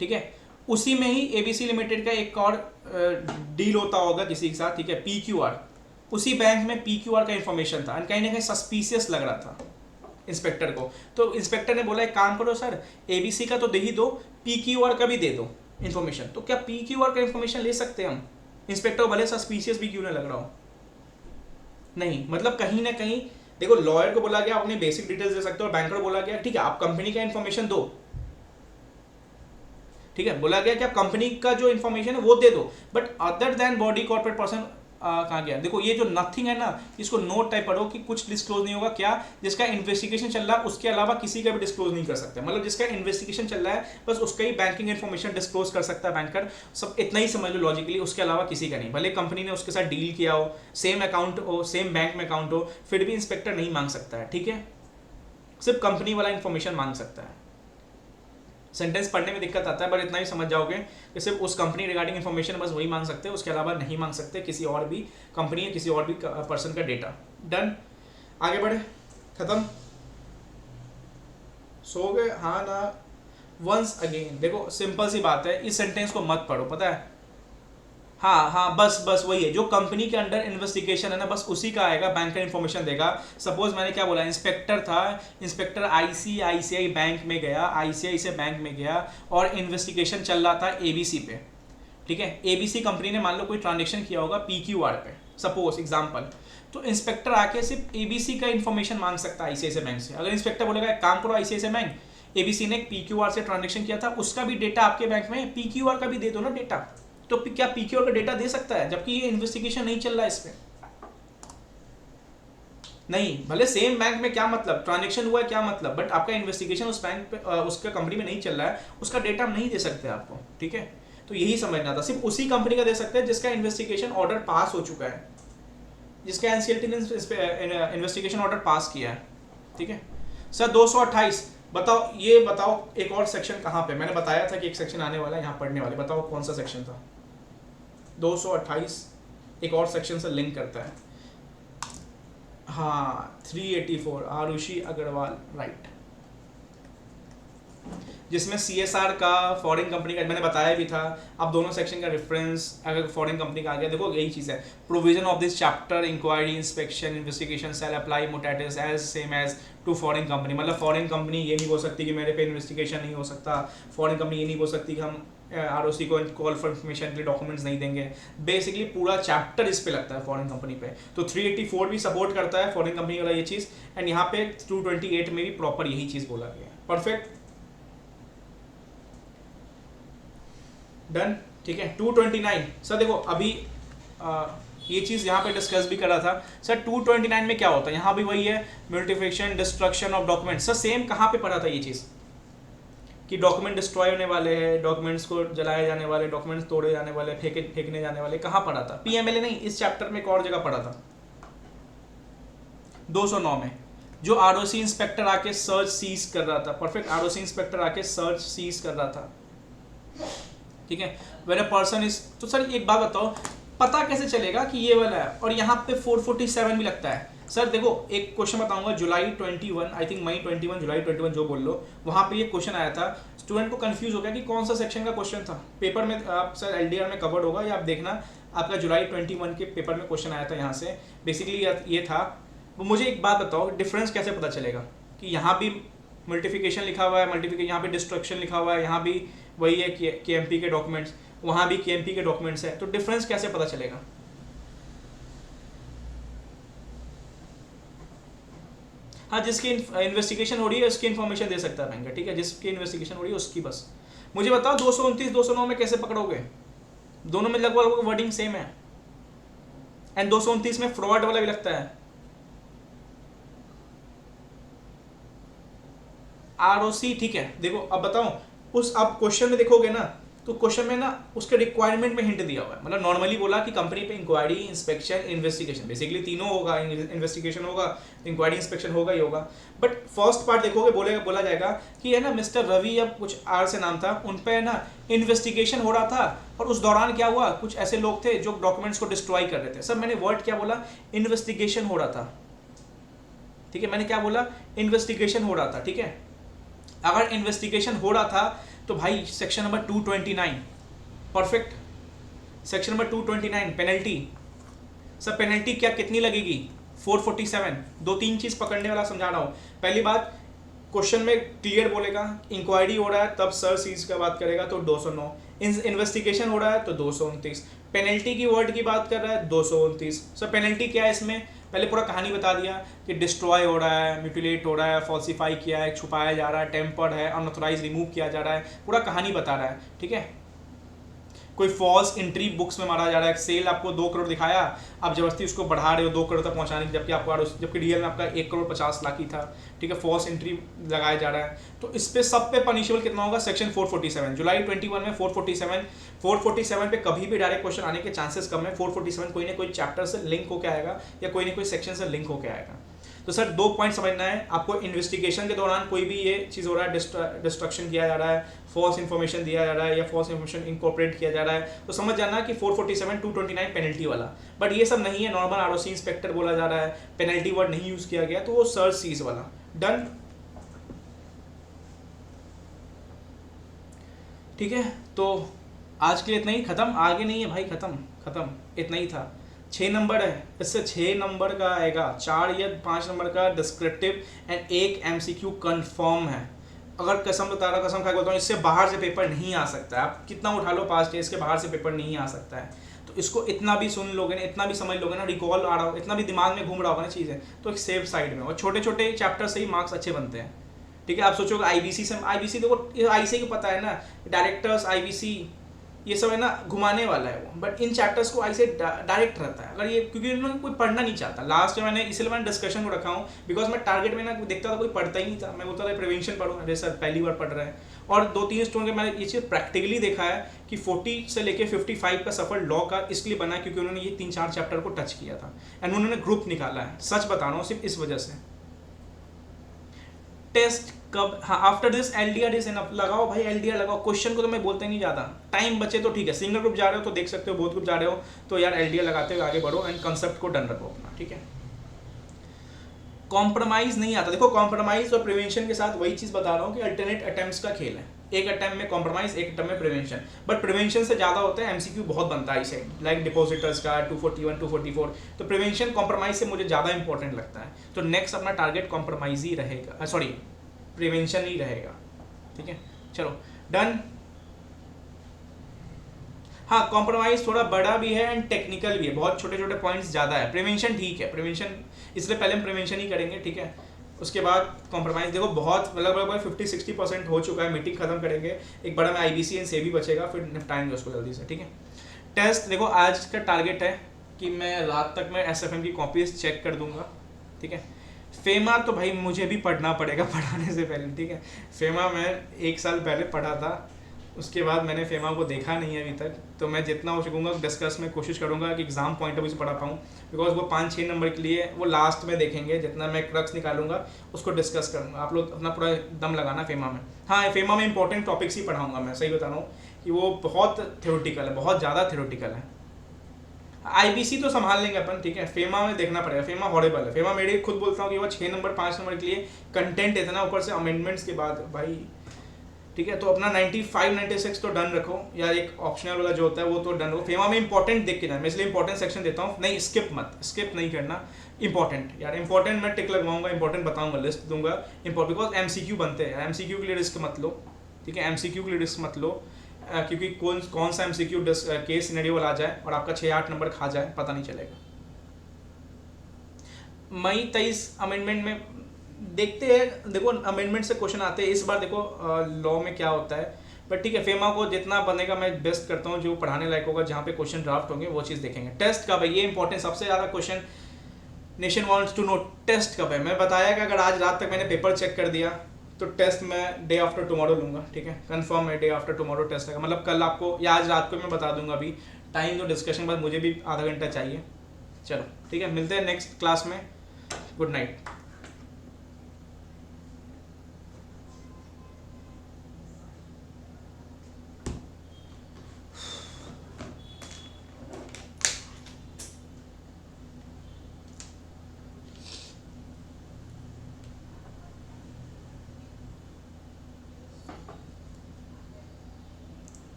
ठीक है, उसी में ही एबीसी लिमिटेड का एक और डील होता होगा किसी के साथ, ठीक है, पीक्यूआर, उसी बैंक में पीक्यूआर का इंफॉर्मेशन था, कहीं ना कहीं सस्पिशियस लग रहा था इंस्पेक्टर को, तो इंस्पेक्टर ने बोला एक काम करो सर, एबीसी का तो दे ही दो, पीक्यूआर का भी दे दो इन्फॉर्मेशन। तो क्या पीक्यूआर का इंफॉर्मेशन ले सकते हैं हम? इंस्पेक्टर भले सस्पिशियस भी क्यों ना लग रहा हो, नहीं, मतलब कहीं ना कहीं देखो लॉयर को बोला गया अपने बेसिक डिटेल्स दे सकते हो, बैंकर को बोला गया ठीक है आप कंपनी का इंफॉर्मेशन दो, ठीक है, बोला गया कि आप कंपनी का जो इंफॉर्मेशन है वो दे दो, but other than body corporate person कहाँ गया, देखो ये जो नथिंग है ना, इसको नोट टाइप पढ़ो कि कुछ डिस्क्लोज नहीं होगा, क्या जिसका इन्वेस्टिगेशन चल रहा है उसके अलावा किसी का भी डिस्क्लोज नहीं कर सकते, मतलब जिसका इन्वेस्टिगेशन चल रहा है बस उसका ही बैंकिंग इन्फॉर्मेशन डिस्क्लोज कर सकता है बैंकर, सब इतना ही समझ लो लॉजिकली, उसके अलावा किसी का नहीं, भले कंपनी ने उसके साथ डील किया हो, सेम अकाउंट हो, सेम बैंक में अकाउंट हो, फिर भी इंस्पेक्टर नहीं मांग सकता है, ठीक है, सिर्फ कंपनी वाला इन्फॉर्मेशन मांग सकता है। सेंटेंस पढ़ने में दिक्कत आता है, पर इतना ही समझ जाओगे कि सिर्फ उस कंपनी रिगार्डिंग इन्फॉर्मेशन बस वही मांग सकते हैं, उसके अलावा नहीं मांग सकते किसी और भी कंपनी या किसी और भी पर्सन का डेटा। डन, आगे बढ़े, खत्म, सो गए, हाँ ना। वंस अगेन, देखो सिंपल सी बात है, इस सेंटेंस को मत पढ़ो, पता है, हाँ हाँ बस वही है, जो कंपनी के अंडर इन्वेस्टिगेशन है ना बस उसी का आएगा, बैंक का इन्फॉर्मेशन देगा। सपोज मैंने क्या बोला, इंस्पेक्टर था, इंस्पेक्टर आईसीआईसीआई बैंक में गया, आईसीआई से बैंक में गया और इन्वेस्टिगेशन चल रहा था एबीसी पे, ठीक है, एबीसी कंपनी ने मान लो कोई ट्रांजेक्शन किया होगा पीक्यूआर पे, सपोज एग्जाम्पल, तो इंस्पेक्टर आके सिर्फ एबीसी का इन्फॉर्मेशन मांग सकता है आईसीआई बैंक से। अगर इंस्पेक्टर बोलेगा एक काम करो आईसीआई बैंक, एबीसी ने पीक्यूआर से ट्रांजेक्शन किया था, उसका भी डेटा आपके बैंक में, पीक्यूआर का भी दे दो ना डेटा, तो क्या पीक्यूआर का डेटा दे सकता है, जबकि ये इन्वेस्टिगेशन नहीं चल रहा है इस पे, नहीं, भले सेम बैंक में क्या मतलब ट्रांजेक्शन हुआ है क्या मतलब, बट आपका इन्वेस्टिगेशन उस बैंक पे उसका कंपनी में नहीं चल रहा है, उसका डेटा हम नहीं दे सकते आपको, ठीक है, तो यही समझना था, सिर्फ उसी कंपनी का दे सकते हैं जिसका इन्वेस्टिगेशन ऑर्डर पास हो चुका है, जिसका एनसीएलटी ने इन्वेस्टिगेशन ऑर्डर पास किया है, ठीक है। सर 228 बताओ, ये बताओ एक और सेक्शन कहाँ पे, मैंने बताया था कि एक सेक्शन आने वाला है यहाँ पढ़ने वाले, बताओ कौन सा सेक्शन था। 228 एक और सेक्शन से लिंक करता है, हाँ 384 आरुषि अग्रवाल, राइट, जिसमें सीएसआर का, फॉरेन कंपनी का मैंने बताया भी था। अब दोनों सेक्शन का रेफरेंस अगर फॉरेन कंपनी का आ गया, देखो यही चीज़ है, provision of this chapter inquiry inspection investigation shall apply mutatis as same as to foreign company, मतलब फॉरेन कंपनी ये नहीं बोल सकती कि मेरे पे इन्वेस्टिगेशन नहीं हो सकता, फॉरेन कंपनी ये नहीं बोल सकती कि हम आरओसी को कॉल फॉर इन्फॉर्मेशन के लिए डॉक्यूमेंट्स नहीं देंगे, बेसिकली पूरा चैप्टर इस पे लगता है फॉरेन कंपनी पे, तो 384 भी सपोर्ट करता है फॉरेन कंपनी वाला ये चीज़, एंड यहाँ पे 228 में भी प्रॉपर यही चीज़ बोला गया है, परफेक्ट, डन, ठीक है। 229 सर देखो अभी ये चीज़ यहाँ पे डिस्कस भी करा था सर, 229 में क्या होता है, यहाँ भी वही है, mutilation destruction of document, sir same कहाँ पे पढ़ा था ये चीज़ कि डॉक्यूमेंट डिस्ट्रॉय होने वाले हैं, डॉक्यूमेंट्स को जलाए जाने वाले, डॉक्यूमेंट्स तोड़े जाने वाले, फेंकने जाने वाले, कहाँ पढ़ा था, पीएमएलए नहीं, इस चैप्टर में एक और जगह पढ़ा था 209 में, जो आरओसी इंस्पेक्टर आके सर्च सीज कर रहा था, परफेक्ट, आरओसी इंस्पेक्टर आके सर्च सीज कर रहा था, ठीक है, व्हेन अ पर्सन इज, तो सर एक बात बताओ, पता कैसे चलेगा कि ये वाला है, और यहाँ पे 447 भी लगता है, सर देखो एक क्वेश्चन बताऊंगा, जुलाई 21 आई थिंक मई 21 जुलाई 21 जो बोल लो, वहाँ पे ये क्वेश्चन आया था, स्टूडेंट को कंफ्यूज हो गया कि कौन सा सेक्शन का क्वेश्चन था, पेपर में आप सर एलडीआर में कवर्ड होगा, या आप देखना आपका जुलाई 21 के पेपर में क्वेश्चन आया था यहाँ से, बेसिकली ये था, वो मुझे एक बात बताओ डिफरेंस कैसे पता चलेगा कि यहाँ भी मल्टीफिकेशन लिखा हुआ है, मल्टीफिकेशन यहाँ पे डिस्ट्रक्शन लिखा हुआ है, यहाँ भी वही है कि केएमपी के डॉक्यूमेंट्स, वहाँ भी केएमपी के डॉक्यूमेंट्स है, तो डिफरेंस कैसे पता चलेगा, हाँ जिसकी इन्वेस्टिगेशन हो रही है उसकी इन्फॉर्मेशन दे सकता है बैंक, ठीक है, जिसकी इन्वेस्टिगेशन हो रही है उसकी, बस मुझे बताओ 229 209 में कैसे पकड़ोगे, दोनों में लगभग वर्डिंग सेम है, एंड 229 में फ्रॉड वाला भी लगता है, आरओसी, ठीक है, देखो अब बताओ उस, आप क्वेश्चन में देखोगे ना, तो क्वेश्चन में ना उसके रिक्वायरमेंट में हिंट दिया हुआ है, मतलब नॉर्मली बोला कि कंपनी पे इंक्वायरी इंस्पेक्शन इन्वेस्टिगेशन, बेसिकली तीनों होगा, इन्वेस्टिगेशन होगा, इंक्वायरी इंस्पेक्शन होगा ही होगा, बट फर्स्ट पार्ट देखोगे बोला जाएगा कि है ना मिस्टर रवि या कुछ आर से नाम था, उन पे ना इन्वेस्टिगेशन हो रहा था, और उस दौरान क्या हुआ, कुछ ऐसे लोग थे जो डॉक्यूमेंट्स को डिस्ट्रॉय कर रहे थे, सर मैंने वर्ड क्या बोला, इन्वेस्टिगेशन हो रहा था, ठीक है, मैंने क्या बोला, इन्वेस्टिगेशन हो रहा था, ठीक है, अगर इन्वेस्टिगेशन हो रहा था तो भाई section number 229, perfect, section number 229 penalty, sir penalty क्या कितनी लगेगी, 447, दो तीन चीज़ पकड़ने वाला समझा रहा हूँ, पहली बात क्वेश्चन में क्लियर बोलेगा, इंक्वायरी हो रहा है तब सर सीज का बात करेगा तो 209, इन्वेस्टिगेशन हो रहा है तो 229, पेनल्टी की वर्ड की बात कर रहा है 229, सर पेनल्टी क्या है इसमें, पहले पूरा कहानी बता दिया कि डिस्ट्रॉय हो रहा है, म्यूटिलेट हो रहा है, फॉल्सीफाई किया है, छुपाया जा रहा है, टेम्पर्ड है, अनऑथराइज रिमूव किया जा रहा है, पूरा कहानी बता रहा है, ठीक है, कोई फॉल्स एंट्री बुक्स में मारा जा रहा है, सेल आपको 2 करोड़ दिखाया, आप जबरदस्ती उसको बढ़ा रहे हो 2 करोड़ तक पहुंचाने की, जबकि रियल में आपका 1 करोड़ 50 लाख ही था, ठीक है, फॉल्स एंट्री लगाया जा रहा है। तो इस पे सब पे पनिशेबल कितना होगा, सेक्शन 447, जुलाई 21 में 447 पे कभी भी डायरेक्ट क्वेश्चन आने के चांसेस कम है। 447 कोई ना कोई चैप्टर से लिंक होकर आएगा या कोई ना कोई सेक्शन से लिंक होकर आएगा। तो सर 2 पॉइंट समझना है आपको, इन्वेस्टिगेशन के दौरान कोई भी ये चीज़ हो रहा है, डिस्ट्रक्शन किया जा रहा है, फॉल्स इन्फॉर्मेशन दिया जा रहा है या फॉल्स इन्फॉर्मेशन इनकॉर्पोरेट किया जा रहा है, तो समझ जाना कि 447 229 पेनल्टी वाला। बट ये सब नहीं है, नॉर्मल आरओसी इंस्पेक्टर बोला जा रहा है, पेनल्टी वर्ड नहीं यूज किया गया, तो वो सर्च सीज वाला। डन, ठीक है। तो आज के लिए इतना ही, खत्म, आगे नहीं है भाई, खत्म, इतना ही था। 6 नंबर है, इससे 6 नंबर का आएगा, 4 या 5 नंबर का डिस्क्रिप्टिव एंड 1 MCQ कंफर्म है। अगर कसम बता रहा, कसम खा के बोलता हूँ, इससे बाहर से पेपर नहीं आ सकता है। आप कितना उठा लो पास टेस्ट, इसके बाहर से पेपर नहीं आ सकता है। तो इसको इतना भी सुन लोगे ना, इतना भी समझ लोगे ना, रिकॉल आ रहा हो, इतना भी दिमाग में घूम रहा होगा ना चीज़ें, तो एक सेफ साइड में। और छोटे छोटे चैप्टर से ही मार्क्स अच्छे बनते हैं, ठीक है। आप सोचोगे IBC से, IBC देखो IC को पता है ना, डायरेक्टर्स IBC ये सब है ना, घुमाने वाला है वो, बट इन चैप्टर्स को ऐसे डायरेक्ट रहता है। अगर ये, क्योंकि इन्होंने कोई पढ़ना नहीं चाहता, लास्ट में मैंने इसलिए मैंने डिस्कशन को रखा हूँ, बिकॉज मैं टारगेट में ना देखता था कोई पढ़ता ही नहीं था, मैं बोलता था प्रिवेंशन पढ़ो, अरे सर पहली बार पढ़ रहा है। और 2-3 स्टूडेंट के मैंने ये चीज़ प्रैक्टिकली देखा है कि 40 से लेके 55 का सफर लॉ का इसलिए बना क्योंकि उन्होंने ये 3-4 चैप्टर को टच किया था एंड उन्होंने ग्रुप निकाला है। सच बता रहा हूँ, सिर्फ इस वजह से। टेस्ट कब, हाँ after this LDR is enough, लगाओ भाई LDR लगाओ। क्वेश्चन को तो मैं बोलता ही नहीं ज़्यादा, टाइम बचे तो ठीक है। सिंगल ग्रुप जा रहे हो तो देख सकते हो, बहुत ग्रुप जा रहे हो तो यार LDR लगाते हुए आगे बढ़ो एंड कंसेप्ट को डन रखो अपना, ठीक है। कॉम्प्रोमाइज नहीं आता, देखो कॉम्प्रोमाइज और प्रिवेंशन के साथ वही चीज़ बता रहा हूँ कि अल्टरनेट अटेम्प्ट्स का खेल है, एक अटेम्प्ट में कॉम्प्रोमाइज, एक अटेम्प्ट में प्रिवेंशन, बट प्रिवेंशन से ज़्यादा होता है MCQ बहुत बनता है इसे, लाइक डिपोजिटर्स का 241 244, तो प्रिवेंशन कॉम्प्रोमाइज से मुझे ज़्यादा इंपॉर्टेंट लगता है। तो नेक्स्ट अपना टारगेट कॉम्प्रोमाइज ही रहेगा, सॉरी प्रिवेंशन ही रहेगा, ठीक है। चलो डन। हाँ कॉम्प्रोमाइज थोड़ा बड़ा भी है एंड टेक्निकल भी है, बहुत छोटे छोटे पॉइंट्स ज़्यादा है। प्रिवेंशन ठीक है, प्रिवेंशन इसलिए पहले हम प्रिवेंशन ही करेंगे, ठीक है। उसके बाद कॉम्प्रोमाइज देखो बहुत लगभग 50-60% हो चुका है, मीटिंग खत्म करेंगे, एक बड़ा में IBC एंड सेबी बचेगा, फिर निपटाएंगे उसको जल्दी से, ठीक है। टेस्ट देखो आज का टारगेट है कि मैं रात तक मैं SFM की कॉपीज चेक कर दूंगा, ठीक है। फेमा तो भाई मुझे भी पढ़ना पड़ेगा पढ़ाने से पहले, ठीक है। फेमा मैं 1 साल पहले पढ़ा था, उसके बाद मैंने फेमा को देखा नहीं है अभी तक, तो मैं जितना हो सकूँगा डिस्कस में कोशिश करूँगा कि एग्जाम पॉइंट ऑफ व्यू से पढ़ा पाऊँ, बिकॉज वो 5-6 नंबर के लिए वो लास्ट में देखेंगे, जितना मैं क्रक्स निकालूंगा उसको डिस्कस करूँगा। आप लोग अपना पूरा दम लगाना फेमा में। हाँ फेमा में इंपॉर्टेंट टॉपिक्स ही पढ़ाऊँगा मैं, सही बता रहा हूँ कि वो बहुत थ्योरेटिकल है, बहुत ज़्यादा थ्योरेटिकल है। IBC तो संभाल लेंगे अपन, ठीक है। फेमा में देखना पड़ेगा, फेमा हॉरेबल है। फेमा मेरे खुद बोलता हूँ कि वो 6 नंबर 5 नंबर के लिए कंटेंट इतना, ऊपर से अमेंडमेंट्स के बाद भाई, ठीक है। तो अपना 95-96 तो डन रखो, या एक ऑप्शनल वाला जो होता है वो तो डन रखो। फेमा में इंपॉर्टेंट देख के जाए, मैं इसलिए इंपॉर्टेंट सेक्शन देता हूँ, नहीं स्किप मत, स्किप नहीं करना। इंपॉर्टेंट यार, इंपॉर्टेंट मैं टिक लगवाऊंगा, इंपॉर्टेंट बताऊंगा, लिस्ट दूंगा बिकॉज MCQ बनते हैं। MCQ के लिए रिस्क मत लो, ठीक है। MCQ के लिए रिस्क मत लो, क्योंकि कौन सा MCQ केस सिनेरियो वाला आ जाए और आपका 6-8 नंबर खा जाए, पता नहीं चलेगा। मई 23 अमेंडमेंट में देखते हैं, देखो अमेंडमेंट से क्वेश्चन आते हैं इस बार, देखो लॉ में क्या होता है, बट ठीक है। फेमा को जितना बनेगा मैं बेस्ट करता हूँ, जो पढ़ाने लायक होगा, जहाँ पे क्वेश्चन ड्राफ्ट होंगे वो चीज़ देखेंगे। टेस्ट कब है, ये इंपॉर्टेंट, सबसे ज़्यादा question nation wants to know, test कब है। मैं बताया कि अगर आज रात तक मैंने पेपर चेक कर दिया तो टेस्ट मैं डे आफ्टर टुमारो लूँगा, ठीक है। कंफर्म है डे आफ्टर टुमारो टेस्ट है, मतलब कल आपको या आज रात को मैं बता दूंगा। अभी टाइम तो डिस्कशन के बाद मुझे भी आधा घंटा चाहिए। चलो ठीक है, मिलते हैं नेक्स्ट क्लास में। Good night.